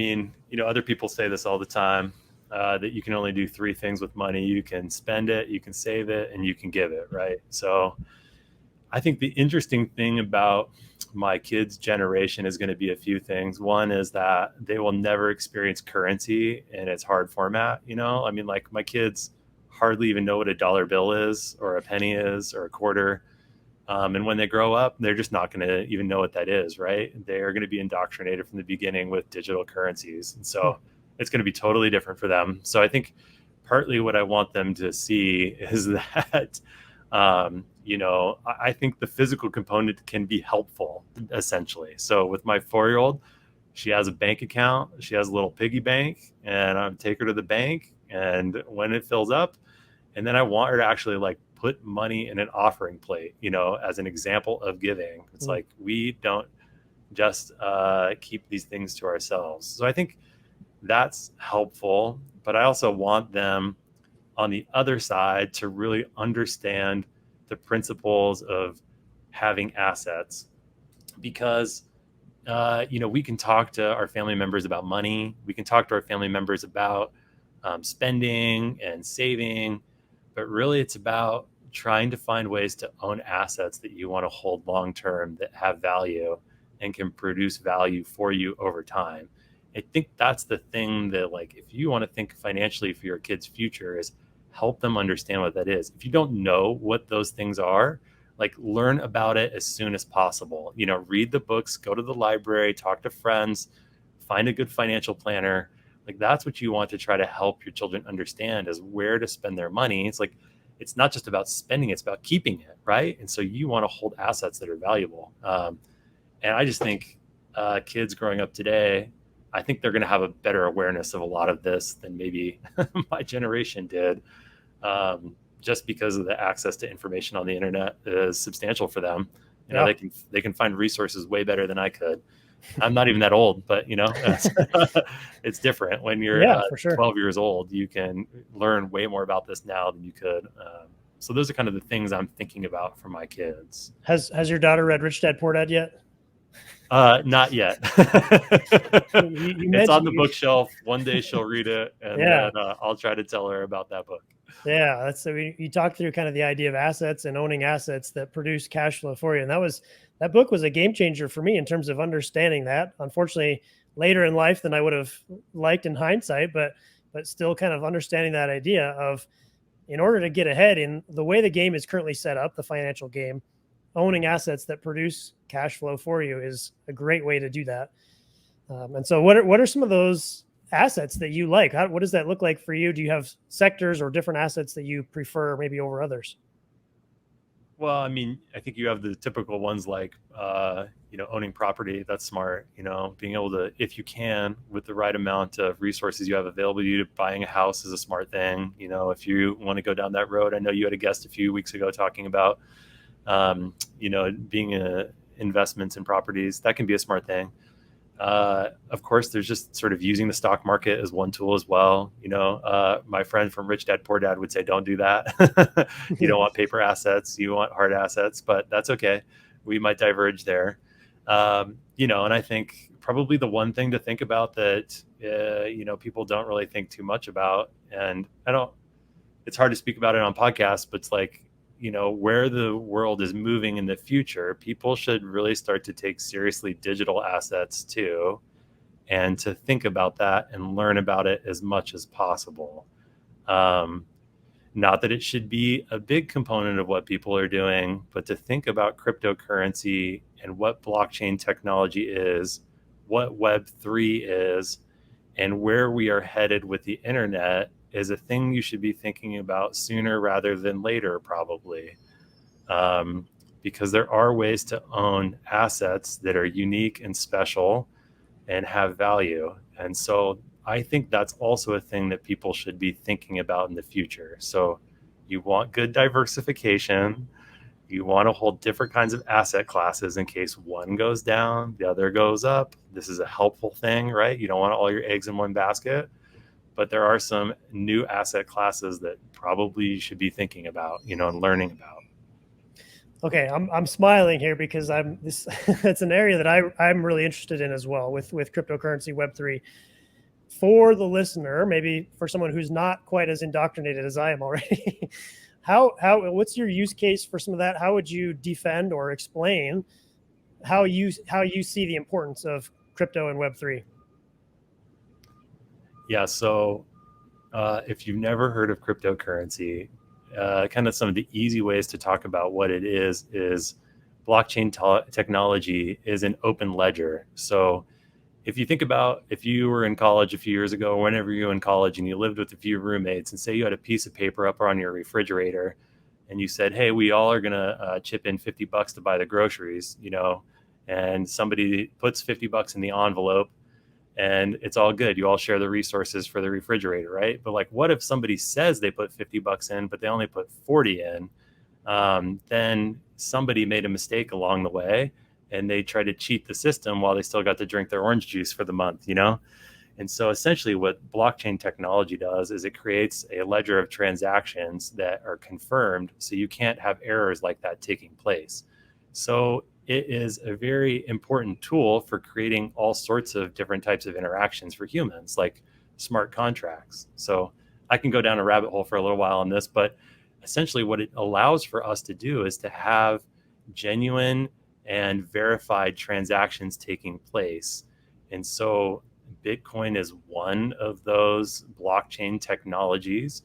Other people say this all the time, that you can only do 3 things with money. You can spend it, you can save it, and you can give it. Right. So I think the interesting thing about my kids' generation is going to be a few things. One is that they will never experience currency in its hard format. Like my kids hardly even know what a dollar bill is, or a penny is, or a quarter. And when they grow up, they're just not going to even know what that is, right? They are going to be indoctrinated from the beginning with digital currencies. And so it's going to be totally different for them. So I think partly what I want them to see is that, I think the physical component can be helpful, essentially. So with my 4-year-old, She has a bank account. She has a little piggy bank, and I take her to the bank. And when it fills up, and then I want her to actually like put money in an offering plate, as an example of giving. It's Mm. like we don't just keep these things to ourselves. So I think that's helpful. But I also want them on the other side to really understand the principles of having assets because we can talk to our family members about money. We can talk to our family members about spending and saving, but really it's about trying to find ways to own assets that you want to hold long term that have value and can produce value for you over time. I think that's the thing that, like, if you want to think financially for your kids' future, is help them understand what that is. If you don't know what those things are, like, learn about it as soon as possible. Read the books, go to the library, talk to friends, find a good financial planner. Like, that's what you want to try to help your children understand, is where to spend their money. It's like, it's not just about spending, it's about keeping it, right? And so you want to hold assets that are valuable. And I just think kids growing up today, I think they're going to have a better awareness of a lot of this than maybe my generation did, just because of the access to information on the internet is substantial for them. Yeah. They can find resources way better than I could. I'm not even that old, but it's different when you're Yeah, for sure. 12 years old. You can learn way more about this now than you could. So those are kind of the things I'm thinking about for my kids. Has your daughter read Rich Dad Poor Dad yet? Not yet. You It's on mentioned the you. bookshelf. One day she'll read it, and Yeah. then I'll try to tell her about that book. Yeah, that's so you talked through kind of the idea of assets and owning assets that produce cash flow for you, and that book was a game changer for me in terms of understanding that. Unfortunately, later in life than I would have liked in hindsight, but still kind of understanding that idea of, in order to get ahead in the way the game is currently set up, the financial game, owning assets that produce cash flow for you is a great way to do that. And so, what are some of those assets that you like? What does that look like for you? Do you have sectors or different assets that you prefer maybe over others? Well, I mean, I think you have the typical ones like, owning property. That's smart. Being able to, if you can, with the right amount of resources you have available to you, buying a house is a smart thing. If you want to go down that road, I know you had a guest a few weeks ago talking about, being investments in properties. That can be a smart thing. Of course, there's just sort of using the stock market as one tool as well. My friend from Rich Dad Poor Dad would say, don't do that. You don't want paper assets, you want hard assets, but that's okay. We might diverge there. And I think probably the one thing to think about that, people don't really think too much about, and it's hard to speak about it on podcasts, but it's like, where the world is moving in the future, people should really start to take seriously digital assets too, and to think about that and learn about it as much as possible. Um, Not that it should be a big component of what people are doing, but to think about cryptocurrency and what blockchain technology is, what Web3 is, and where we are headed with the internet is a thing you should be thinking about sooner rather than later, probably. Um, because there are ways to own assets that are unique and special and have value. And so I think that's also a thing that people should be thinking about in the future. So you want good diversification. You want to hold different kinds of asset classes in case one goes down, the other goes up. This is a helpful thing, right? You don't want all your eggs in one basket, but there are some new asset classes that probably you should be thinking about, and learning about. Okay, I'm smiling here because I'm this. That's an area that I'm really interested in as well with cryptocurrency Web3. For the listener, maybe for someone who's not quite as indoctrinated as I am already, what's your use case for some of that? How would you defend or explain how you see the importance of crypto and Web3? Yeah. So if you've never heard of cryptocurrency, kind of some of the easy ways to talk about what it is blockchain technology is an open ledger. So if you think about, if you were in college a few years ago, or whenever you were in college and you lived with a few roommates, and say you had a piece of paper up on your refrigerator and you said, hey, we all are going to chip in $50 to buy the groceries, and somebody puts $50 in the envelope, and it's all good. You all share the resources for the refrigerator, right? But like, what if somebody says they put $50 in, but they only put 40 in? Then somebody made a mistake along the way, and they tried to cheat the system while they still got to drink their orange juice for the month, you know? And so essentially what blockchain technology does is it creates a ledger of transactions that are confirmed, so you can't have errors like that taking place. So it is a very important tool for creating all sorts of different types of interactions for humans, like smart contracts. So I can go down a rabbit hole for a little while on this, but essentially what it allows for us to do is to have genuine and verified transactions taking place. And so Bitcoin is one of those blockchain technologies.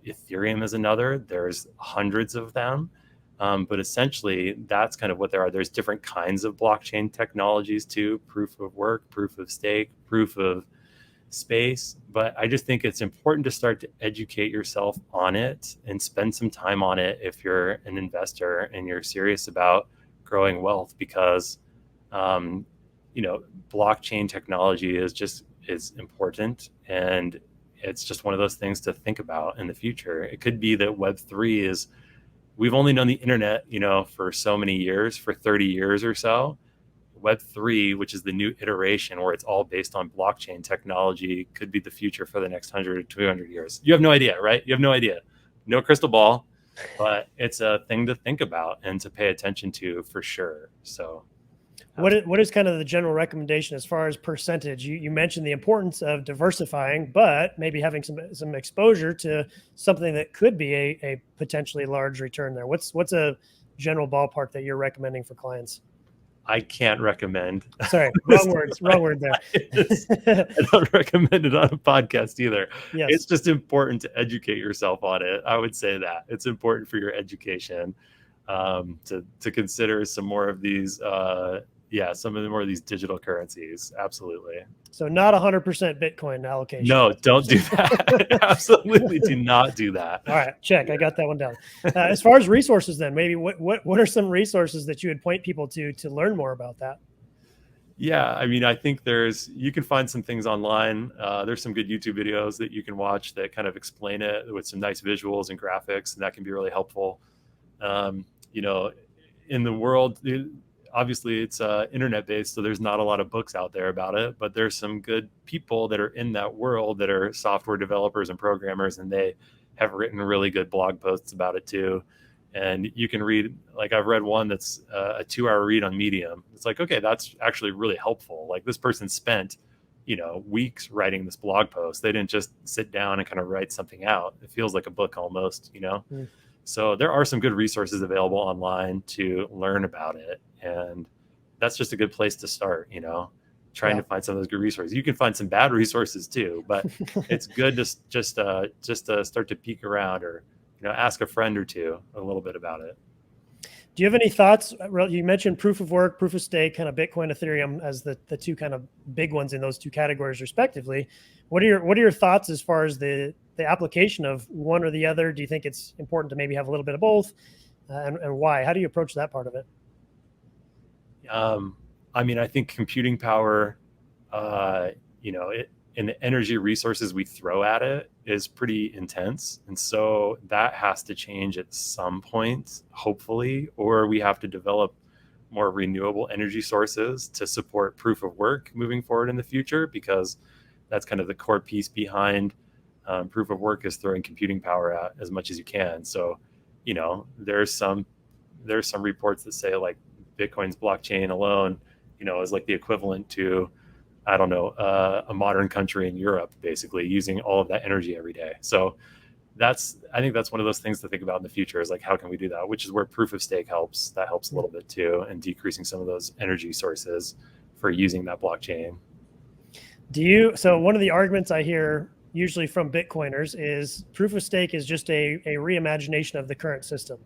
Ethereum is another. There's hundreds of them. But essentially, that's kind of what there are. There's different kinds of blockchain technologies too: proof of work, proof of stake, proof of space. But I just think it's important to start to educate yourself on it and spend some time on it if you're an investor and you're serious about growing wealth, because blockchain technology is important, and it's just one of those things to think about in the future. It could be that Web3 is, we've only known the internet, for so many years, for 30 years or so. Web3, which is the new iteration where it's all based on blockchain technology, could be the future for the next 100 or 200 years. You have no idea, right? You have no idea. No crystal ball, but it's a thing to think about and to pay attention to for sure. So what is kind of the general recommendation as far as percentage? You mentioned the importance of diversifying, but maybe having some exposure to something that could be a potentially large return there. What's a general ballpark that you're recommending for clients? I can't recommend. Sorry, wrong word there. I don't recommend it on a podcast either. Yes. It's just important to educate yourself on it. I would say that it's important for your education to consider some more of these some of the more of these digital currencies. Absolutely. So not 100% Bitcoin allocation. No, don't do that. Absolutely do not do that. All right, check. I got that one down. As far as resources then, maybe what are some resources that you would point people to learn more about that? Yeah, I mean, I think you can find some things online. There's some good YouTube videos that you can watch that kind of explain it with some nice visuals and graphics, and that can be really helpful. In the world, obviously it's internet based, so there's not a lot of books out there about it, but there's some good people that are in that world that are software developers and programmers, and they have written really good blog posts about it too. And you can read, like I've read one that's a 2-hour read on Medium. It's like, okay, that's actually really helpful. Like this person spent, weeks writing this blog post. They didn't just sit down and kind of write something out. It feels like a book almost, Mm. So there are some good resources available online to learn about it. And that's just a good place to start, trying to find some of those good resources. You can find some bad resources too, but it's good to just start to peek around, or, ask a friend or two a little bit about it. Do you have any thoughts? You mentioned proof of work, proof of stake, kind of Bitcoin, Ethereum as the two kind of big ones in those two categories respectively. What are your thoughts as far as the application of one or the other? Do you think it's important to maybe have a little bit of both, and why? How do you approach that part of it? I think computing power, and the energy resources we throw at it is pretty intense. And so that has to change at some point, hopefully, or we have to develop more renewable energy sources to support proof of work moving forward in the future, because that's kind of the core piece behind proof of work, is throwing computing power out as much as you can. So, there's some reports that say like Bitcoin's blockchain alone, is like the equivalent to, I don't know, a modern country in Europe, basically using all of that energy every day. So I think that's one of those things to think about in the future, is like, how can we do that? Which is where proof of stake helps. That helps a little bit too, and decreasing some of those energy sources for using that blockchain. So one of the arguments I hear usually from Bitcoiners is proof of stake is just a reimagination of the current system.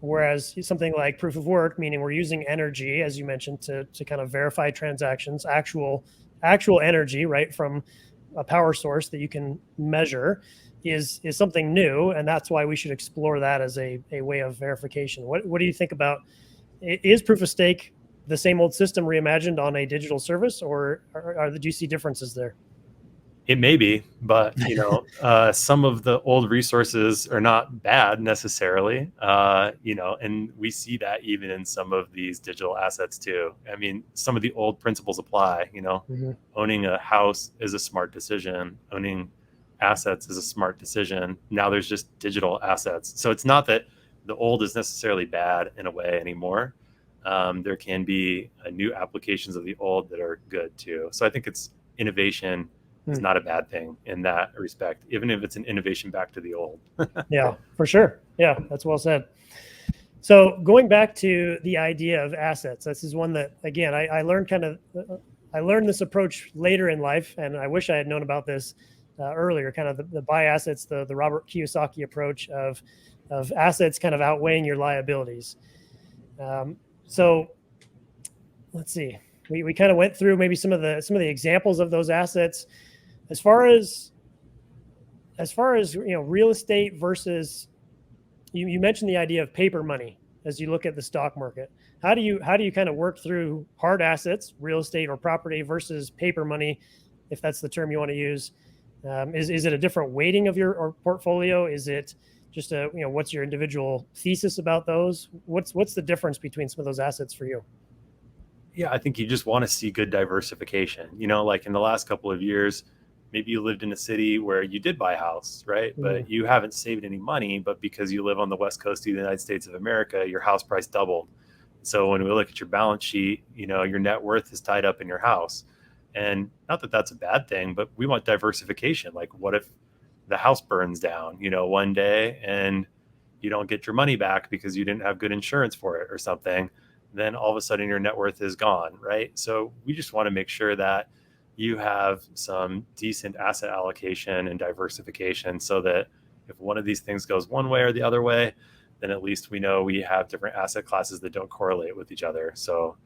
Whereas something like proof of work, meaning we're using energy, as you mentioned, to kind of verify transactions, actual energy, right, from a power source that you can measure, is something new. And that's why we should explore that as a way of verification. What do you think about, is proof of stake the same old system reimagined on a digital service, or do you see differences there? It may be, but some of the old resources are not bad necessarily. And we see that even in some of these digital assets too. I mean, some of the old principles apply. Mm-hmm. Owning a house is a smart decision. Owning assets is a smart decision. Now there's just digital assets, so it's not that the old is necessarily bad in a way anymore. There can be new applications of the old that are good too. So I think it's innovation is not a bad thing in that respect, even if it's an innovation back to the old. Yeah, for sure. Yeah, that's well said. So going back to the idea of assets, this is one that, again, I learned I learned this approach later in life, and I wish I had known about this earlier, kind of the buy assets, the Robert Kiyosaki approach of assets kind of outweighing your liabilities. So let's see, we kind of went through maybe some of the examples of those assets. As far as real estate versus, you mentioned the idea of paper money as you look at the stock market. How do you kind of work through hard assets, real estate or property, versus paper money, if that's the term you want to use? Is it a different weighting of your portfolio? Is it just what's your individual thesis about those? What's the difference between some of those assets for you? Yeah, I think you just want to see good diversification. Like in the last couple of years, maybe you lived in a city where you did buy a house, right? But you haven't saved any money, but because you live on the West Coast of the United States of America, your house price doubled. So when we look at your balance sheet, your net worth is tied up in your house. And not that that's a bad thing, but we want diversification. Like, what if the house burns down, one day, and you don't get your money back because you didn't have good insurance for it or something? Then all of a sudden your net worth is gone, right? So we just want to make sure that you have some decent asset allocation and diversification, so that if one of these things goes one way or the other way, then at least we know we have different asset classes that don't correlate with each other. So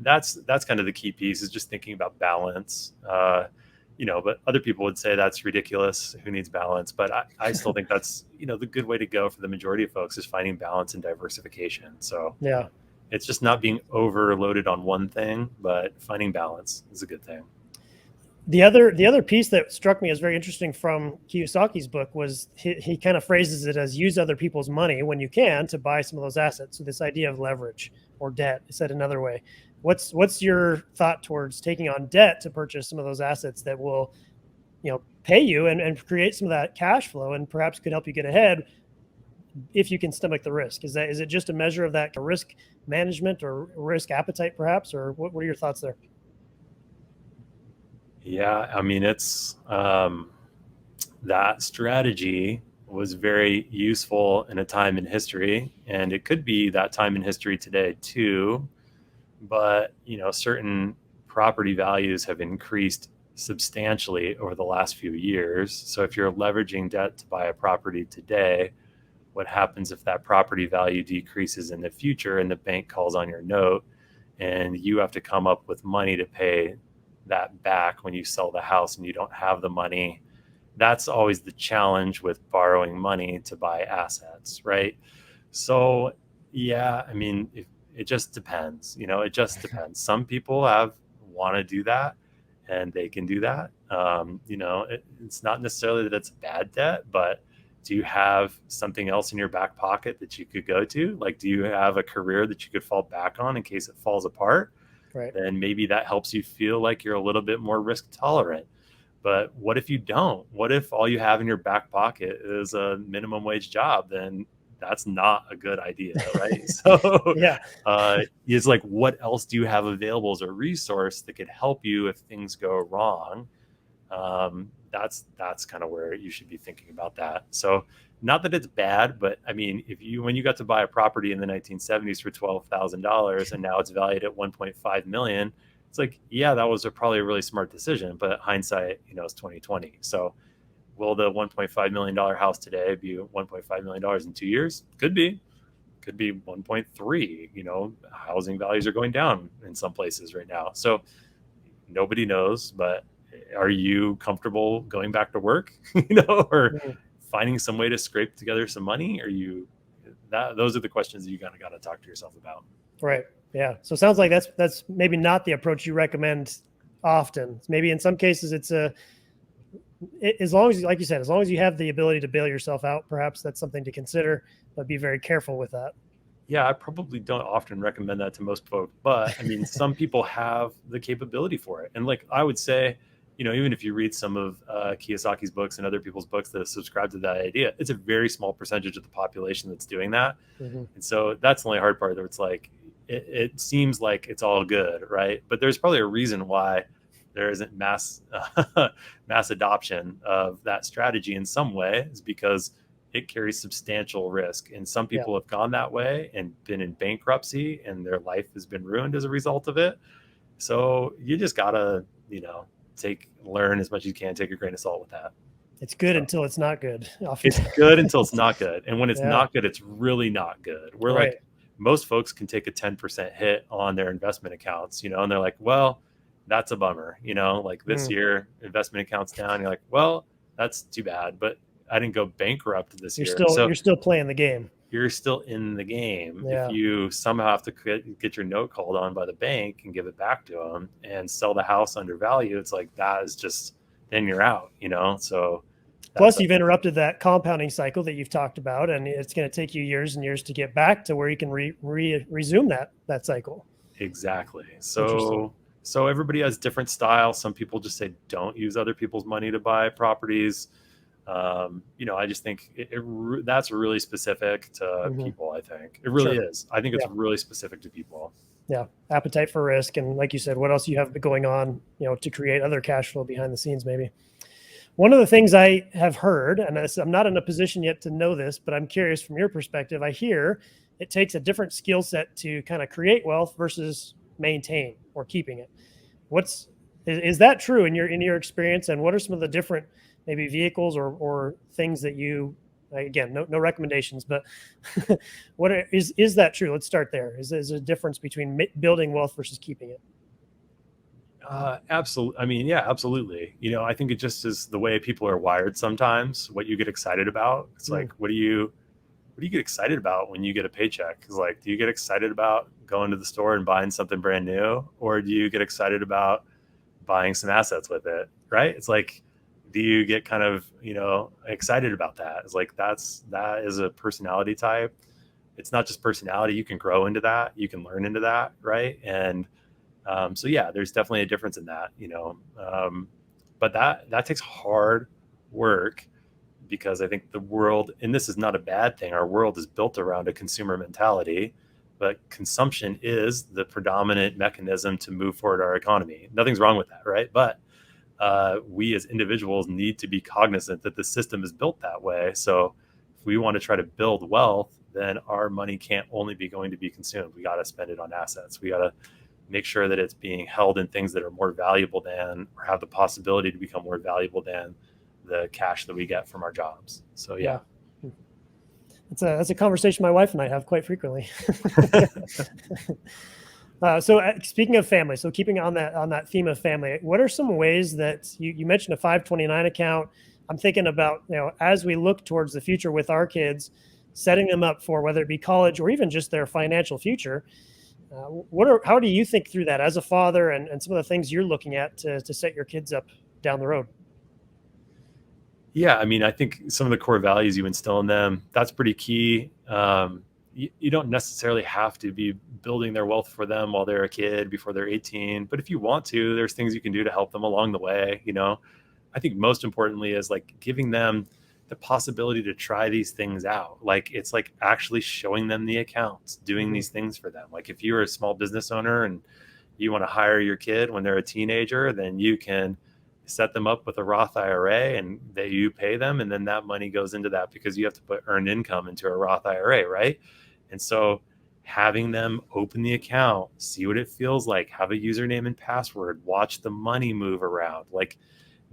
that's kind of the key piece, is just thinking about balance. But other people would say that's ridiculous. Who needs balance? But I still think that's, the good way to go for the majority of folks, is finding balance and diversification. So yeah, it's just not being overloaded on one thing, but finding balance is a good thing. The other piece that struck me as very interesting from Kiyosaki's book was he kind of phrases it as, use other people's money when you can to buy some of those assets. So this idea of leverage or debt, said another way. What's your thought towards taking on debt to purchase some of those assets that will, pay you and create some of that cash flow, and perhaps could help you get ahead if you can stomach the risk? Is it just a measure of that risk management or risk appetite, perhaps, or what are your thoughts there? Yeah, I mean, it's that strategy was very useful in a time in history, and it could be that time in history today too. But certain property values have increased substantially over the last few years. So if you're leveraging debt to buy a property today, what happens if that property value decreases in the future and the bank calls on your note, and you have to come up with money to pay that back when you sell the house and you don't have the money? That's always the challenge with borrowing money to buy assets, right? So yeah, I mean, it just depends. It just depends. Some people want to do that, and they can do that. It's not necessarily that it's bad debt, but do you have something else in your back pocket that you could go to? Like, do you have a career that you could fall back on in case it falls apart? Right. Then maybe that helps you feel like you're a little bit more risk tolerant. But what if you don't? What if all you have in your back pocket is a minimum wage job? Then that's not a good idea, right? So Yeah. it's like, what else do you have available as a resource that could help you if things go wrong? That's kind of where you should be thinking about that. So not that it's bad, but I mean, when you got to buy a property in the 1970s for $12,000 and now it's valued at 1.5 million, it's like, yeah, that was probably a really smart decision, but hindsight, is 2020. So will the $1.5 million house today be $1.5 million in 2 years? Could be 1.3. Housing values are going down in some places right now. So nobody knows, but are you comfortable going back to work, or finding some way to scrape together some money? Those are the questions that you kind of got to talk to yourself about. Right. Yeah. So it sounds like that's maybe not the approach you recommend often. Maybe in some cases as long as, like you said, as long as you have the ability to bail yourself out, perhaps that's something to consider, but be very careful with that. Yeah, I probably don't often recommend that to most folks, but I mean, some people have the capability for it. And like I would say, even if you read some of Kiyosaki's books and other people's books that subscribe to that idea, it's a very small percentage of the population that's doing that. Mm-hmm. And so that's the only hard part, where it's like, it seems like it's all good, right? But there's probably a reason why there isn't mass adoption of that strategy in some way, is because it carries substantial risk. And some Yeah. people have gone that way and been in bankruptcy, and their life has been ruined as a result of it. So you just gotta, learn as much as you can, take a grain of salt with that. It's good So until it's not good. it's good until it's not good. And when it's Yeah. not good, it's really not good. We're Right. like, most folks can take a 10% hit on their investment accounts, and they're like, well, that's a bummer, like this year investment accounts down. You're like, well, that's too bad, but I didn't go bankrupt this You're year. still So you're still playing the game. you're still in the game. If Yeah. you somehow have to get your note called on by the bank and give it back to them and sell the house under value, it's like, that is just, then you're out, so Plus, you've interrupted that compounding cycle that you've talked about, and it's going to take you years and years to get back to where you can resume that cycle. Exactly. So everybody has different styles. Some people just say don't use other people's money to buy properties. I just think that's really specific to Mm-hmm. people. I think it really Sure. is. I think it's Yeah. really specific to people. Yeah. Appetite for risk. And like you said, what else you have going on, to create other cash flow behind the scenes, maybe. One of the things I have heard, and I'm not in a position yet to know this, but I'm curious from your perspective, I hear it takes a different skill set to kind of create wealth versus maintain or keeping it. Is that true in your experience? And what are some of the different maybe vehicles or things that you, again, no recommendations, but is that true? Let's start there. Is a difference between building wealth versus keeping it? Absolutely. I mean, yeah, absolutely. I think it just is the way people are wired sometimes, what you get excited about. It's like, what do you get excited about when you get a paycheck? Because like, do you get excited about going to the store and buying something brand new? Or do you get excited about buying some assets with it? Right. It's like, do you get kind of, excited about that? It's like, that is a personality type. It's not just personality. You can grow into that. You can learn into that. Right. And so yeah, there's definitely a difference in that, but that takes hard work, because I think the world, and this is not a bad thing, our world is built around a consumer mentality, but consumption is the predominant mechanism to move forward our economy. Nothing's wrong with that, right? But we as individuals need to be cognizant that the system is built that way. So if we want to try to build wealth, then our money can't only be going to be consumed. We got to spend it on assets. We got to make sure that it's being held in things that are more valuable than, or have the possibility to become more valuable than, the cash that we get from our jobs. So yeah. That's a conversation my wife and I have quite frequently. Speaking of family, so keeping on that theme of family, what are some ways that you mentioned a 529 account? I'm thinking about, as we look towards the future with our kids, setting them up for whether it be college or even just their financial future. How do you think through that as a father, and some of the things you're looking at to set your kids up down the road? Yeah, I mean, I think some of the core values you instill in them, that's pretty key. You don't necessarily have to be building their wealth for them while they're a kid, before they're 18. But if you want to, there's things you can do to help them along the way. I think most importantly is like giving them the possibility to try these things out. Like, it's like actually showing them the accounts, doing these things for them. Like, if you're a small business owner and you want to hire your kid when they're a teenager, then you can set them up with a Roth IRA, and you pay them, and then that money goes into that, because you have to put earned income into a Roth IRA, right? And so having them open the account, see what it feels like, have a username and password, watch the money move around, like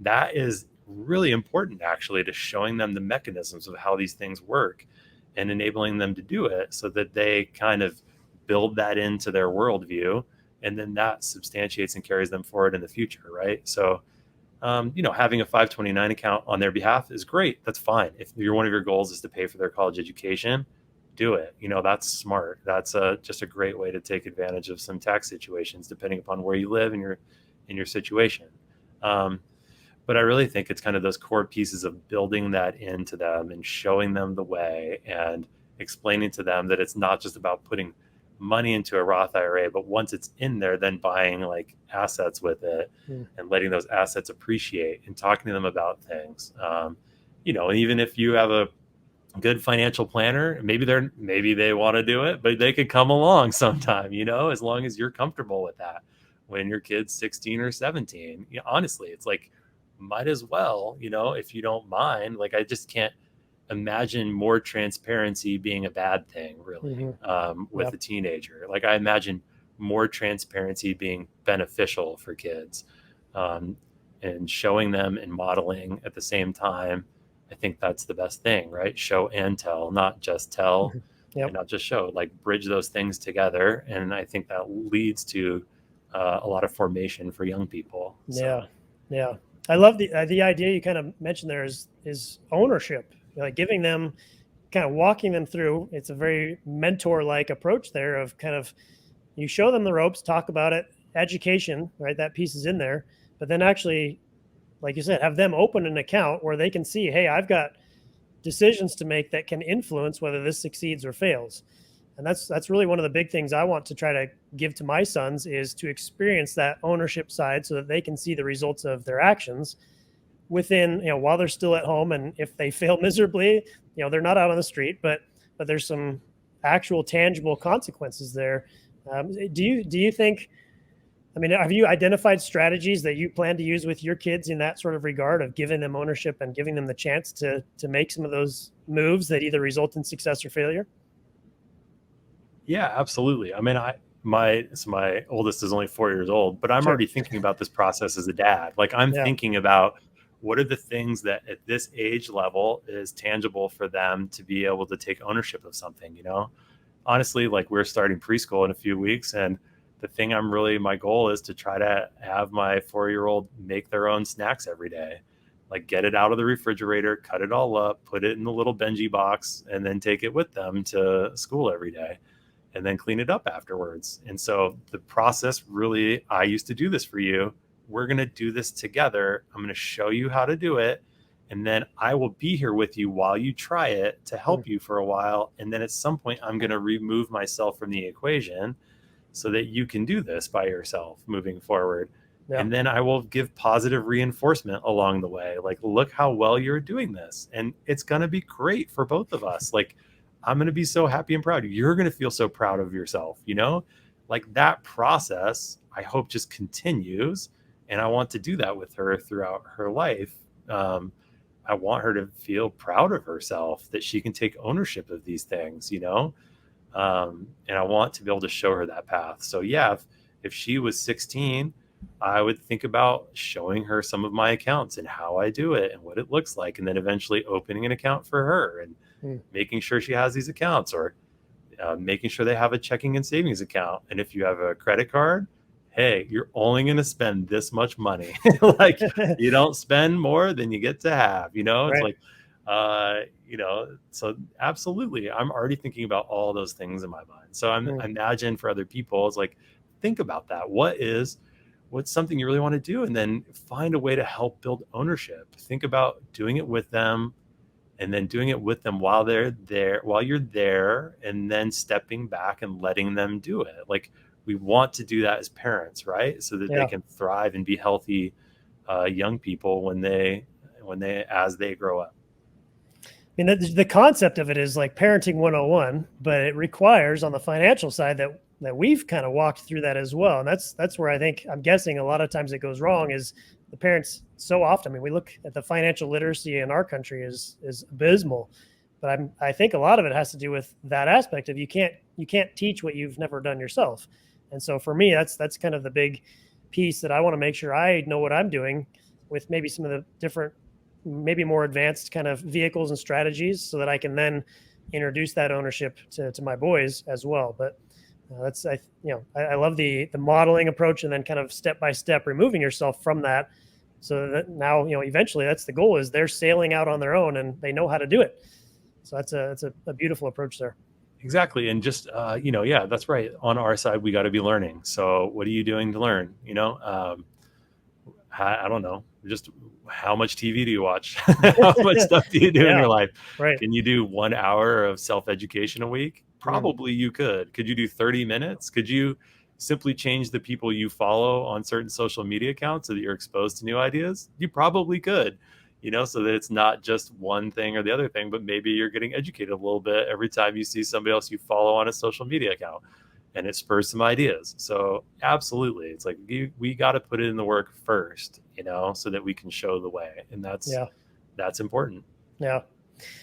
that is really important, actually, to showing them the mechanisms of how these things work and enabling them to do it, so that they kind of build that into their worldview, and then that substantiates and carries them forward in the future, right? So having a 529 account on their behalf is great. That's fine. If one of your goals is to pay for their college education, do it. That's smart. That's just a great way to take advantage of some tax situations, depending upon where you live and your situation. Um, but I really think it's kind of those core pieces of building that into them and showing them the way and explaining to them that it's not just about putting money into a Roth IRA, but once it's in there, then buying like assets with it Mm. and letting those assets appreciate and talking to them about things. And even if you have a good financial planner, maybe they want to do it, but they could come along sometime, as long as you're comfortable with that. When your kid's 16 or 17, honestly, it's like, might as well, if you don't mind. Like, I just can't imagine more transparency being a bad thing, really, Mm-hmm. with Yeah. a teenager. Like, I imagine more transparency being beneficial for kids, um, and showing them and modeling at the same time. I think that's the best thing, right? Show and tell, not just tell Mm-hmm. and Yep. not just show, like bridge those things together. And I think that leads to a lot of formation for young people. Yeah. So, Yeah. I love the idea you kind of mentioned there is ownership, like giving them, kind of walking them through. It's a very mentor like approach there of kind of, you show them the ropes, talk about it, education, right? That piece is in there, but then actually, like you said, have them open an account where they can see, hey, I've got decisions to make that can influence whether this succeeds or fails. And that's really one of the big things I want to try to give to my sons, is to experience that ownership side so that they can see the results of their actions within, while they're still at home. And if they fail miserably, they're not out on the street, but there's some actual tangible consequences there. Do you think, I mean, have you identified strategies that you plan to use with your kids in that sort of regard, of giving them ownership and giving them the chance to make some of those moves that either result in success or failure? yeah, absolutely. I mean, my oldest is only 4 years old, but I'm Sure. already thinking about this process as a dad. Like, I'm Yeah. thinking about what are the things that at this age level is tangible for them to be able to take ownership of something. Honestly, like, we're starting preschool in a few weeks, and my goal is to try to have my 4 year old make their own snacks every day. Like, get it out of the refrigerator, cut it all up, put it in the little Benji box, and then take it with them to school every day and then clean it up afterwards. And so the process, really, I used to do this for you. We're going to do this together. I'm going to show you how to do it. And then I will be here with you while you try it to Mm. help you for a while. And then at some point, I'm going to remove myself from the equation so that you can do this by yourself moving forward. Yeah. And then I will give positive reinforcement along the way. Like, look how well you're doing this. And it's going to be great for both of us. Like, I'm going to be so happy and proud. You're going to feel so proud of yourself. Like, that process, I hope, just continues. And I want to do that with her throughout her life. I want her to feel proud of herself, that she can take ownership of these things. And I want to be able to show her that path. So yeah, if she was 16, I would think about showing her some of my accounts and how I do it and what it looks like, and then eventually opening an account for her and Mm. making sure she has these accounts, or making sure they have a checking and savings account. And if you have a credit card, hey, you're only going to spend this much money. Like, you don't spend more than you get to have. It's Right. like, so absolutely, I'm already thinking about all those things in my mind. So I Mm. imagine for other people, it's like, think about that. What's something you really want to do? And then find a way to help build ownership. Think about doing it with them, and then doing it with them while you're there, and then stepping back and letting them do it. Like, we want to do that as parents, right? So that they Yeah. can thrive and be healthy young people as they grow up. I mean, the concept of it is like parenting 101, but it requires, on the financial side, that we've kind of walked through that as well. And that's where I'm guessing a lot of times it goes wrong, is the parents so often. I mean, we look at the financial literacy in our country is abysmal, but I think a lot of it has to do with that aspect of, you can't teach what you've never done yourself. And so for me, that's kind of the big piece that I want to make sure I know what I'm doing with, maybe some of the different, maybe more advanced kind of vehicles and strategies, so that I can then introduce that ownership to my boys as well. But I love the modeling approach, and then kind of step by step removing yourself from that, so that now, eventually that's the goal, is they're sailing out on their own and they know how to do it. So that's a beautiful approach there. exactly. And just, yeah, that's right. On our side, we got to be learning. So what are you doing to learn? I don't know, just how much TV do you watch? How much stuff do you do in Yeah, your life? right. Can you do 1 hour of self-education a week? Mm, Probably you could. Could you do 30 minutes? Could you simply change the people you follow on certain social media accounts so that you're exposed to new ideas? You probably could, so that it's not just one thing or the other thing, but maybe you're getting educated a little bit every time you see somebody else you follow on a social media account, and it spurs some ideas. So absolutely, it's like we got to put it in the work first, so that we can show the way, and yeah, that's important. yeah.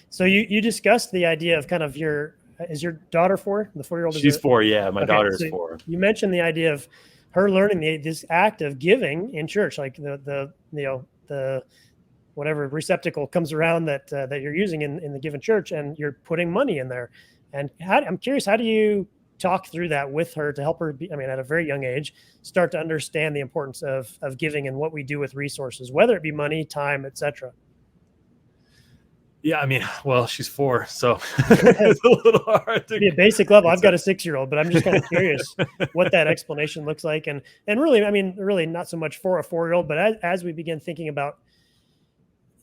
So you discussed the idea of kind of is your daughter 4? The 4-year-old is She's a 4. Yeah, my okay. daughter is So 4. you mentioned the idea of her learning this act of giving in church, like the whatever receptacle comes around that you're using in the given church, and you're putting money in there. And I'm curious, how do you talk through that with her to help her at a very young age, start to understand the importance of giving and what we do with resources, whether it be money, time, etc. Yeah, well, she's 4, so it's a little hard to. Be a basic level. I've got a Accept. 6-year-old, but I'm just kind of curious what that explanation looks like. And really, really not so much for a 4-year-old, but as we begin thinking about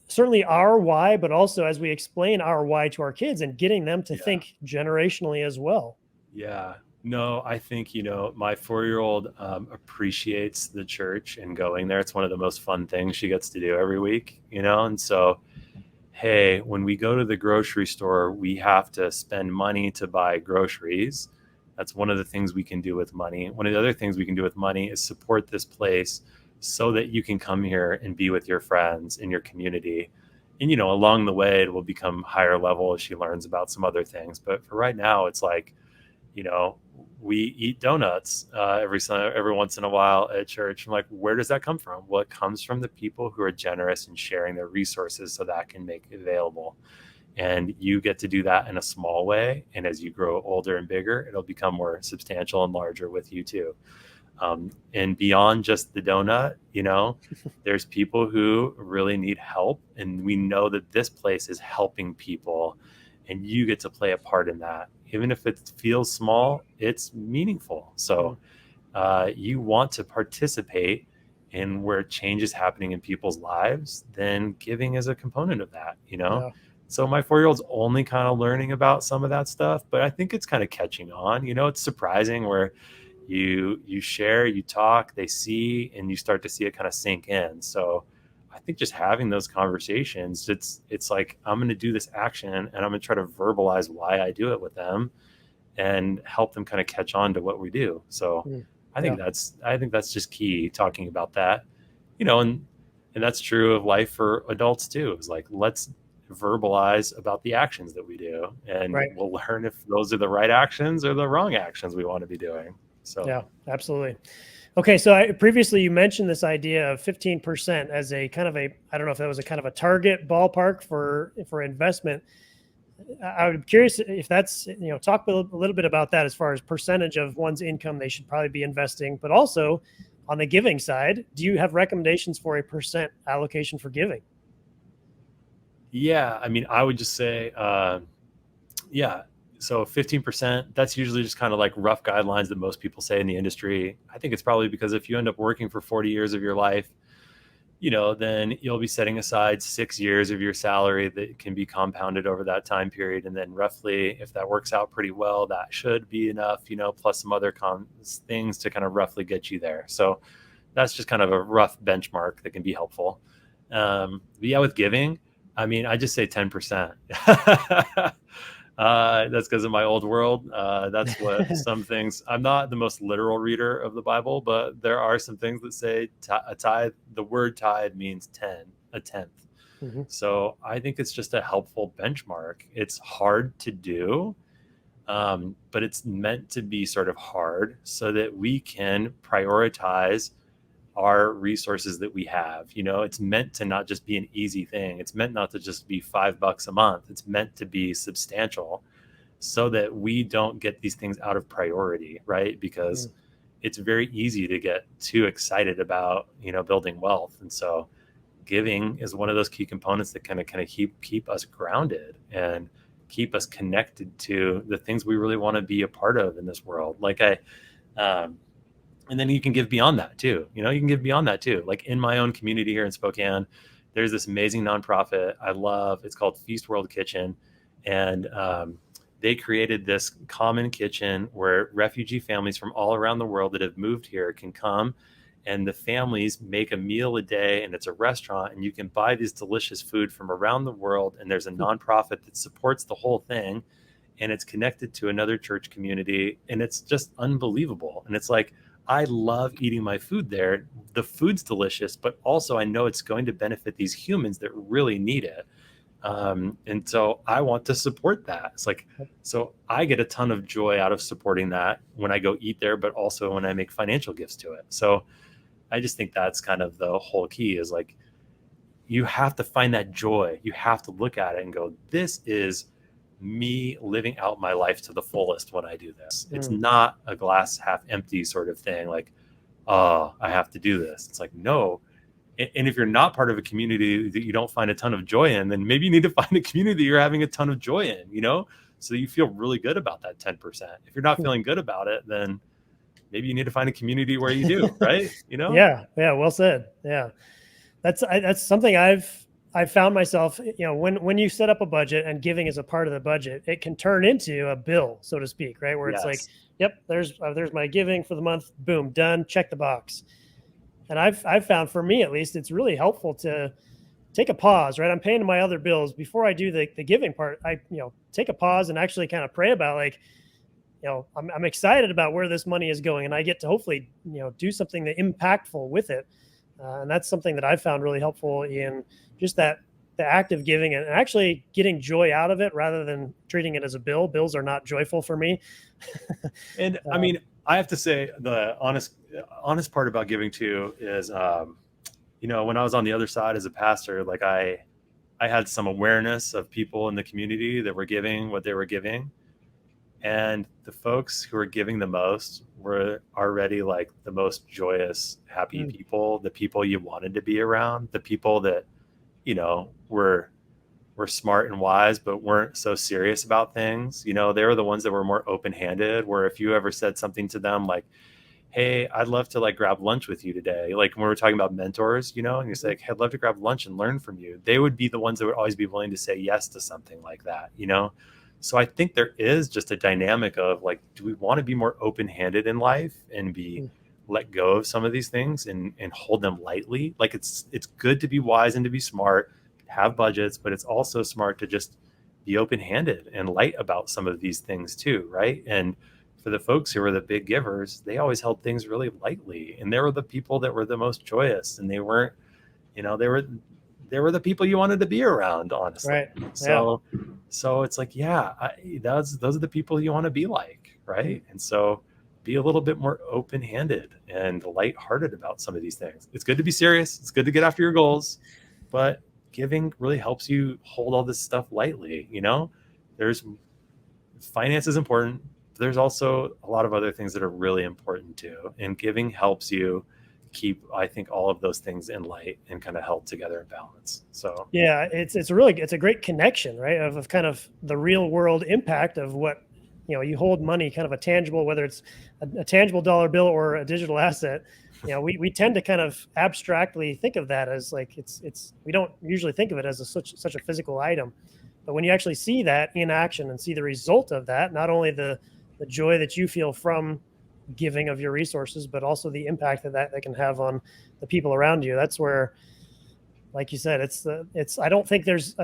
certainly our why, but also as we explain our why to our kids and getting them to Yeah. think generationally as well. Yeah. No, I think, my 4-year-old appreciates the church and going there. It's one of the most fun things she gets to do every week, and so, hey, when we go to the grocery store, we have to spend money to buy groceries. That's one of the things we can do with money. One of the other things we can do with money is support this place so that you can come here and be with your friends in your community. And, along the way, it will become higher level as she learns about some other things. But for right now, it's like, you know, we eat donuts every once in a while at church. I'm like, where does that come from? Well, it comes from the people who are generous and sharing their resources so that can make it available. And you get to do that in a small way. And as you grow older and bigger, it'll become more substantial and larger with you too. And beyond just the donut, there's people who really need help. And we know that this place is helping people, and you get to play a part in that. Even if it feels small, it's meaningful. So you want to participate in where change is happening in people's lives, then giving is a component of that, Yeah. So my 4-year-old's only kind of learning about some of that stuff, but I think it's kind of catching on. It's surprising where you share, you talk, they see, and you start to see it kind of sink in. So I think just having those conversations, it's like, I'm going to do this action and I'm going to try to verbalize why I do it with them and help them kind of catch on to what we do. So I Yeah. think that's just key, talking about that, and that's true of life for adults too. It's like, let's verbalize about the actions that we do, and Right. we'll learn if those are the right actions or the wrong actions we want to be doing. So Yeah, absolutely. Okay, so previously you mentioned this idea of 15% as a kind of I don't know if that was a kind of a target ballpark for investment. I'm curious if that's, talk a little bit about that as far as percentage of one's income they should probably be investing, but also on the giving side, do you have recommendations for a percent allocation for giving? yeah, I would just say, yeah. So 15%, that's usually just kind of like rough guidelines that most people say in the industry. I think it's probably because if you end up working for 40 years of your life, then you'll be setting aside 6 years of your salary that can be compounded over that time period. And then roughly, if that works out pretty well, that should be enough, plus some other things to kind of roughly get you there. So that's just kind of a rough benchmark that can be helpful. But yeah, with giving, I just say 10%. That's because of my old world. That's what some things. I'm not the most literal reader of the Bible, but there are some things that say a tithe. The word tithe means a tenth. Mm-hmm. So I think it's just a helpful benchmark. It's hard to do, but it's meant to be sort of hard so that we can prioritize our resources that we have. It's meant to not just be an easy thing. It's meant not to just be $5 a month. It's meant to be substantial so that we don't get these things out of priority, right? Because it's very easy to get too excited about, building wealth. And so giving is one of those key components that kind of keep us grounded. And keep us connected to the things we really want to be a part of in this world. Um, and then you can give beyond that too. You can give beyond that too. Like in my own community here in Spokane, there's this amazing nonprofit I love. It's called Feast World Kitchen, and they created this common kitchen where refugee families from all around the world that have moved here can come, and the families make a meal a day, and it's a restaurant, and you can buy this delicious food from around the world, and there's a nonprofit that supports the whole thing, and it's connected to another church community, and it's just unbelievable. And it's like, I love eating my food there. The food's delicious, but also I know it's going to benefit these humans that really need it. And so I want to support that. It's like, so I get a ton of joy out of supporting that when I go eat there, but also when I make financial gifts to it. So I just think that's kind of the whole key, is like, you have to find that joy. You have to look at it and go, this is me living out my life to the fullest when I do this. It's not a glass half empty sort of thing. Like, oh, I have to do this. It's like, no. And if you're not part of a community that you don't find a ton of joy in, then maybe you need to find a community you're having a ton of joy in, so you feel really good about that 10%. If you're not feeling good about it, then maybe you need to find a community where you do, right? Yeah. Well said. Yeah. That's something I've found myself, when you set up a budget and giving is a part of the budget, it can turn into a bill, so to speak, right? Where it's like, yep, there's my giving for the month. Boom, done. Check the box. And I've found, for me at least, it's really helpful to take a pause, right? I'm paying my other bills before I do the giving part. I take a pause and actually kind of pray about, like, I'm excited about where this money is going, and I get to hopefully do something that impactful with it. And that's something that I've found really helpful in just the act of giving and actually getting joy out of it, rather than treating it as a bill. Bills are not joyful for me. And I mean, I have to say, the honest part about giving too is, when I was on the other side as a pastor, like I had some awareness of people in the community that were giving what they were giving. And the folks who were giving the most were already like the most joyous, happy people, the people you wanted to be around, the people that, were smart and wise, but weren't so serious about things. They were the ones that were more open-handed, where if you ever said something to them like, hey, I'd love to like grab lunch with you today. Like when we're talking about mentors, and you say, like, hey, I'd love to grab lunch and learn from you. They would be the ones that would always be willing to say yes to something like that, So I think there is just a dynamic of like, do we want to be more open-handed in life and be let go of some of these things and hold them lightly? Like it's good to be wise and to be smart, have budgets, but it's also smart to just be open-handed and light about some of these things too, right? And for the folks who were the big givers, they always held things really lightly, and they were the people that were the most joyous, and they weren't, they were the people you wanted to be around, honestly. Right. So it's like, those are the people you want to be like, right? And so be a little bit more open-handed and lighthearted about some of these things. It's good to be serious. It's good to get after your goals, but giving really helps you hold all this stuff lightly. There's finance is important. But there's also a lot of other things that are really important too. And giving helps you keep, I think, all of those things in light and kind of held together in balance. So yeah, it's a great connection, right? Of kind of the real world impact of what, you hold money, kind of a tangible, whether it's a tangible dollar bill or a digital asset. We tend to kind of abstractly think of that as like, we don't usually think of it as such a physical item, but when you actually see that in action and see the result of that, not only the joy that you feel from giving of your resources, but also the impact that can have on the people around you. That's where, like you said, I don't think there's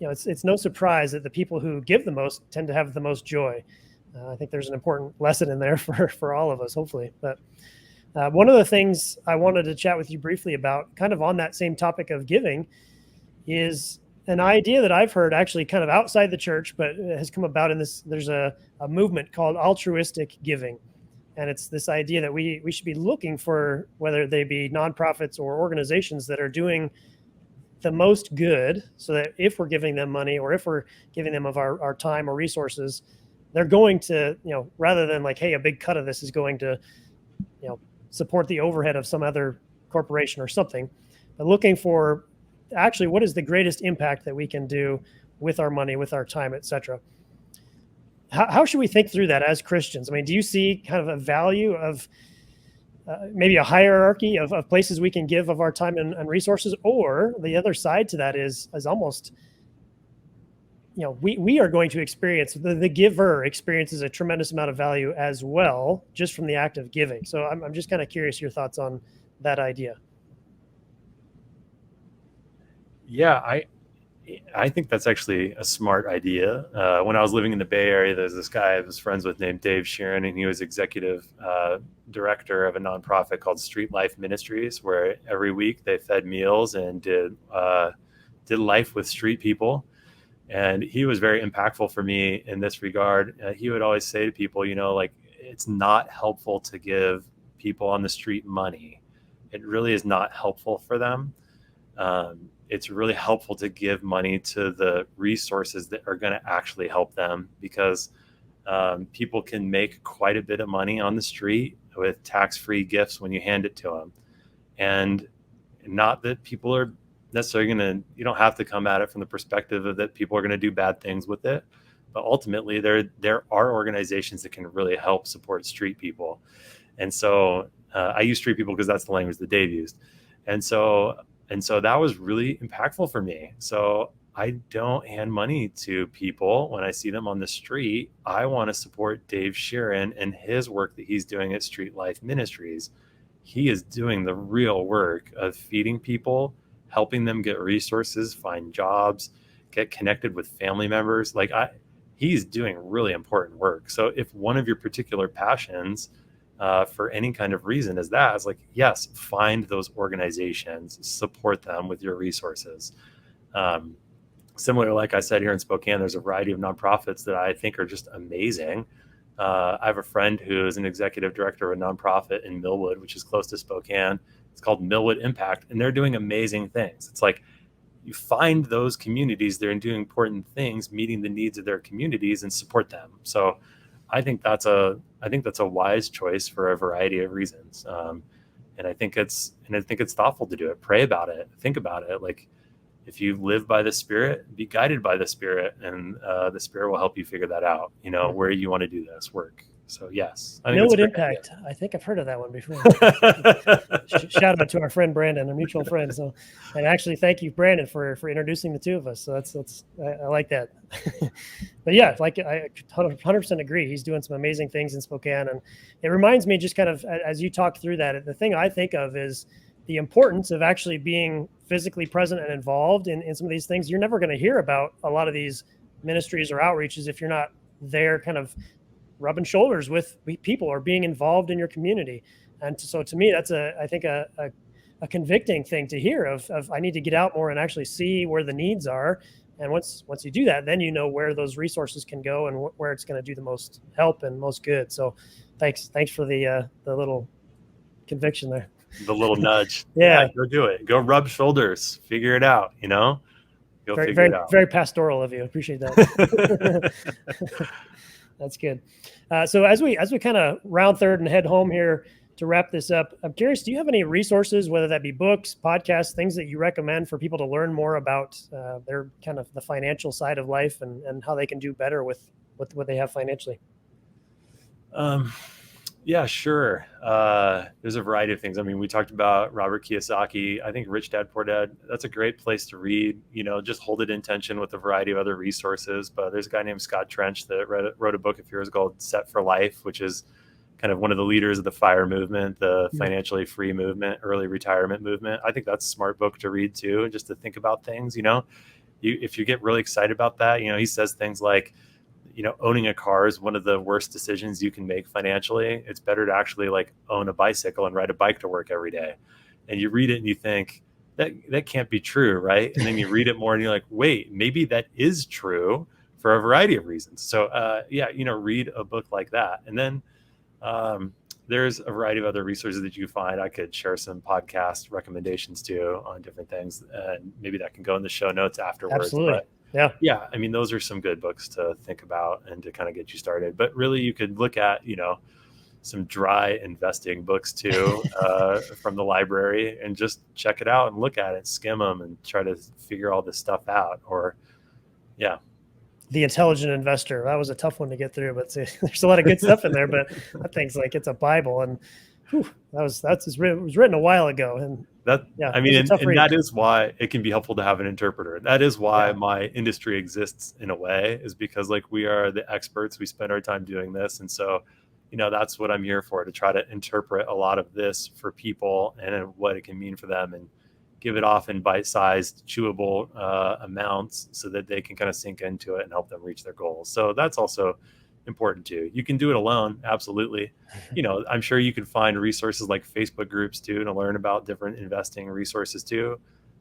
it's no surprise that the people who give the most tend to have the most joy. I think there's an important lesson in there for all of us, hopefully. But one of the things I wanted to chat with you briefly about, kind of on that same topic of giving, is an idea that I've heard actually kind of outside the church, but has come about in this. There's a movement called altruistic giving. And it's this idea that we should be looking for, whether they be nonprofits or organizations that are doing the most good, so that if we're giving them money or if we're giving them of our time or resources, they're going to, rather than like, hey, a big cut of this is going to, support the overhead of some other corporation or something, but looking for actually what is the greatest impact that we can do with our money, with our time, etc. How should we think through that as Christians? I mean, do you see kind of a value of maybe a hierarchy of places we can give of our time and resources, or the other side to that is almost, we are going to experience, the giver experiences a tremendous amount of value as well, just from the act of giving. So I'm just kind of curious your thoughts on that idea. Yeah, I think that's actually a smart idea. When I was living in the Bay Area, there's this guy I was friends with named Dave Sheeran, and he was executive director of a nonprofit called Street Life Ministries, where every week they fed meals and did life with street people. And he was very impactful for me in this regard. He would always say to people, like, it's not helpful to give people on the street money. It really is not helpful for them. It's really helpful to give money to the resources that are going to actually help them, because people can make quite a bit of money on the street with tax-free gifts when you hand it to them. And not that people are necessarily you don't have to come at it from the perspective of that people are going to do bad things with it. But ultimately, there are organizations that can really help support street people. And so I use street people because that's the language that Dave used. And so that was really impactful for me. So I don't hand money to people when I see them on the street. I want to support Dave Sheeran and his work that he's doing at Street Life Ministries. He is doing the real work of feeding people, helping them get resources, find jobs, get connected with family members. He's doing really important work. So if one of your particular passions for any kind of reason is that, it's like, yes, find those organizations, support them with your resources. Similar, like I said, here in Spokane, there's a variety of nonprofits that I think are just amazing. I have a friend who is an executive director of a nonprofit in Millwood, which is close to Spokane. It's called Millwood Impact, and they're doing amazing things. It's like, you find those communities, they're doing important things, meeting the needs of their communities, and support them. So I think that's a wise choice for a variety of reasons. And I think it's thoughtful to do it. Pray about it. Think about it. Like, if you live by the Spirit, be guided by the Spirit, and the Spirit will help you figure that out, where you want to do this work. So yes, I think Millwood Impact. I think I've heard of that one before. Shout out to our friend Brandon, a mutual friend. So, and actually, thank you, Brandon, for introducing the two of us. So I like that. But yeah, like, I 100% agree. He's doing some amazing things in Spokane, and it reminds me, just kind of as you talk through that, the thing I think of is the importance of actually being physically present and involved in some of these things. You're never going to hear about a lot of these ministries or outreaches if you're not there, kind of rubbing shoulders with people or being involved in your community. And so to me, that's I think a convicting thing to hear of I need to get out more and actually see where the needs are. And once you do that, then you know where those resources can go and where it's going to do the most help and most good. So thanks for the little conviction there. The little nudge. Yeah, go do it. Go rub shoulders. Figure it out. Go figure it out. Very pastoral of you. Appreciate that. That's good. So as we kind of round third and head home here to wrap this up, I'm curious, do you have any resources, whether that be books, podcasts, things that you recommend for people to learn more about their kind of the financial side of life and how they can do better with what they have financially? Yeah, sure. There's a variety of things. I mean, we talked about Robert Kiyosaki. I think Rich Dad, Poor Dad, that's a great place to read, just hold it in tension with a variety of other resources. But there's a guy named Scott Trench that wrote a book a few years ago called Set for Life, which is kind of one of the leaders of the FIRE movement, the financially free movement, early retirement movement. I think that's a smart book to read too, just to think about things, if you get really excited about that, he says things like, owning a car is one of the worst decisions you can make financially. It's better to actually own a bicycle and ride a bike to work every day. And you read it and you think that can't be true, right? And then you read it more and you're like, wait, maybe that is true for a variety of reasons. So read a book like that. And then there's a variety of other resources that you find. I could share some podcast recommendations too on different things, and maybe that can go in the show notes afterwards. Absolutely. But yeah. I mean, those are some good books to think about and to kind of get you started. But really, you could look at, some dry investing books too from the library, and just check it out and look at it, skim them, and try to figure all this stuff out. Or, Yeah. The Intelligent Investor. That was a tough one to get through, but there's a lot of good stuff in there. But that thing's like it's a Bible, and whew, it was written a while ago, and That, yeah, I it was mean, a tough and read. that is why it can be helpful to have an interpreter. That is why Yeah, my industry exists in a way, is because like we are the experts. We spend our time doing this, and so that's what I'm here for, to try to interpret a lot of this for people and what it can mean for them, and give it off in bite-sized, chewable amounts so that they can kind of sink into it and help them reach their goals. So that's also important too. You can do it alone, absolutely. I'm sure you can find resources like Facebook groups too to learn about different investing resources too,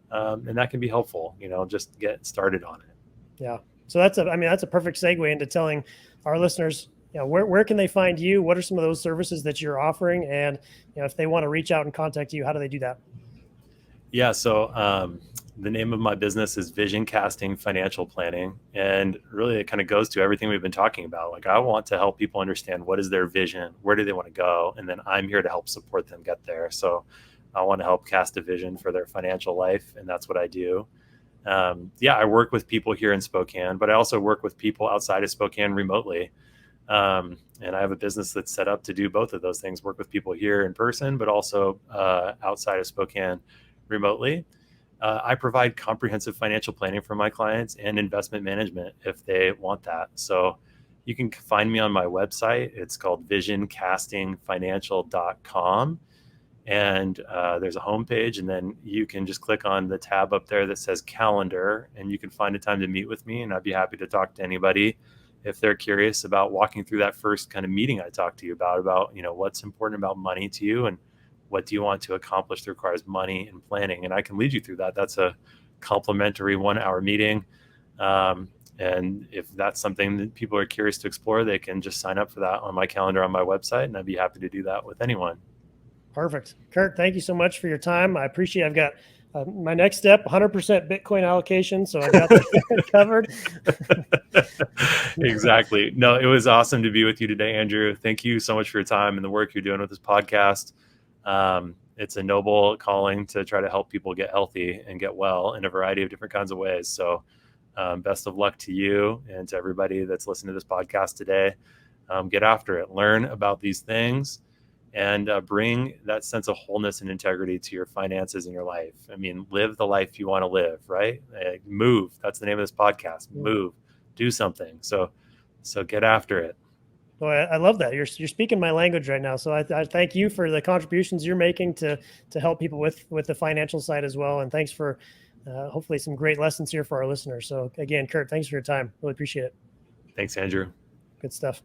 and that can be helpful. Just get started on it. yeah. So that's a perfect segue into telling our listeners, where can they find you? What are some of those services that you're offering? And if they want to reach out and contact you, how do they do that? Yeah, so the name of my business is Vision Casting Financial Planning, and really it kind of goes to everything we've been talking about. Like, I want to help people understand what is their vision, where do they want to go, and then I'm here to help support them get there. So I want to help cast a vision for their financial life, and that's what I do. Yeah, I work with people here in Spokane, but I also work with people outside of Spokane remotely. And I have a business that's set up to do both of those things: work with people here in person, but also outside of Spokane remotely. I provide comprehensive financial planning for my clients and investment management if they want that. So you can find me on my website. It's called visioncastingfinancial.com. And there's a homepage, and then you can just click on the tab up there that says calendar, and you can find a time to meet with me. And I'd be happy to talk to anybody if they're curious about walking through that first kind of meeting I talked to you about, what's important about money to you, and what do you want to accomplish that requires money and planning. And I can lead you through that. That's a complimentary 1-hour meeting. And if that's something that people are curious to explore, they can just sign up for that on my calendar on my website, and I'd be happy to do that with anyone. Perfect. Kurt, thank you so much for your time. I appreciate it. I've got my next step, 100% Bitcoin allocation. So I got that covered. Exactly. No, it was awesome to be with you today, Andrew. Thank you so much for your time and the work you're doing with this podcast. It's a noble calling to try to help people get healthy and get well in a variety of different kinds of ways. So best of luck to you and to everybody that's listening to this podcast today. Get after it. Learn about these things, and bring that sense of wholeness and integrity to your finances and your life. I mean, live the life you want to live, right? Move. That's the name of this podcast. Move. Do something. So get after it. Well, I love that. You're speaking my language right now. So I thank you for the contributions you're making to help people with the financial side as well. And thanks for hopefully some great lessons here for our listeners. So again, Kurt, thanks for your time. Really appreciate it. Thanks, Andrew. Good stuff.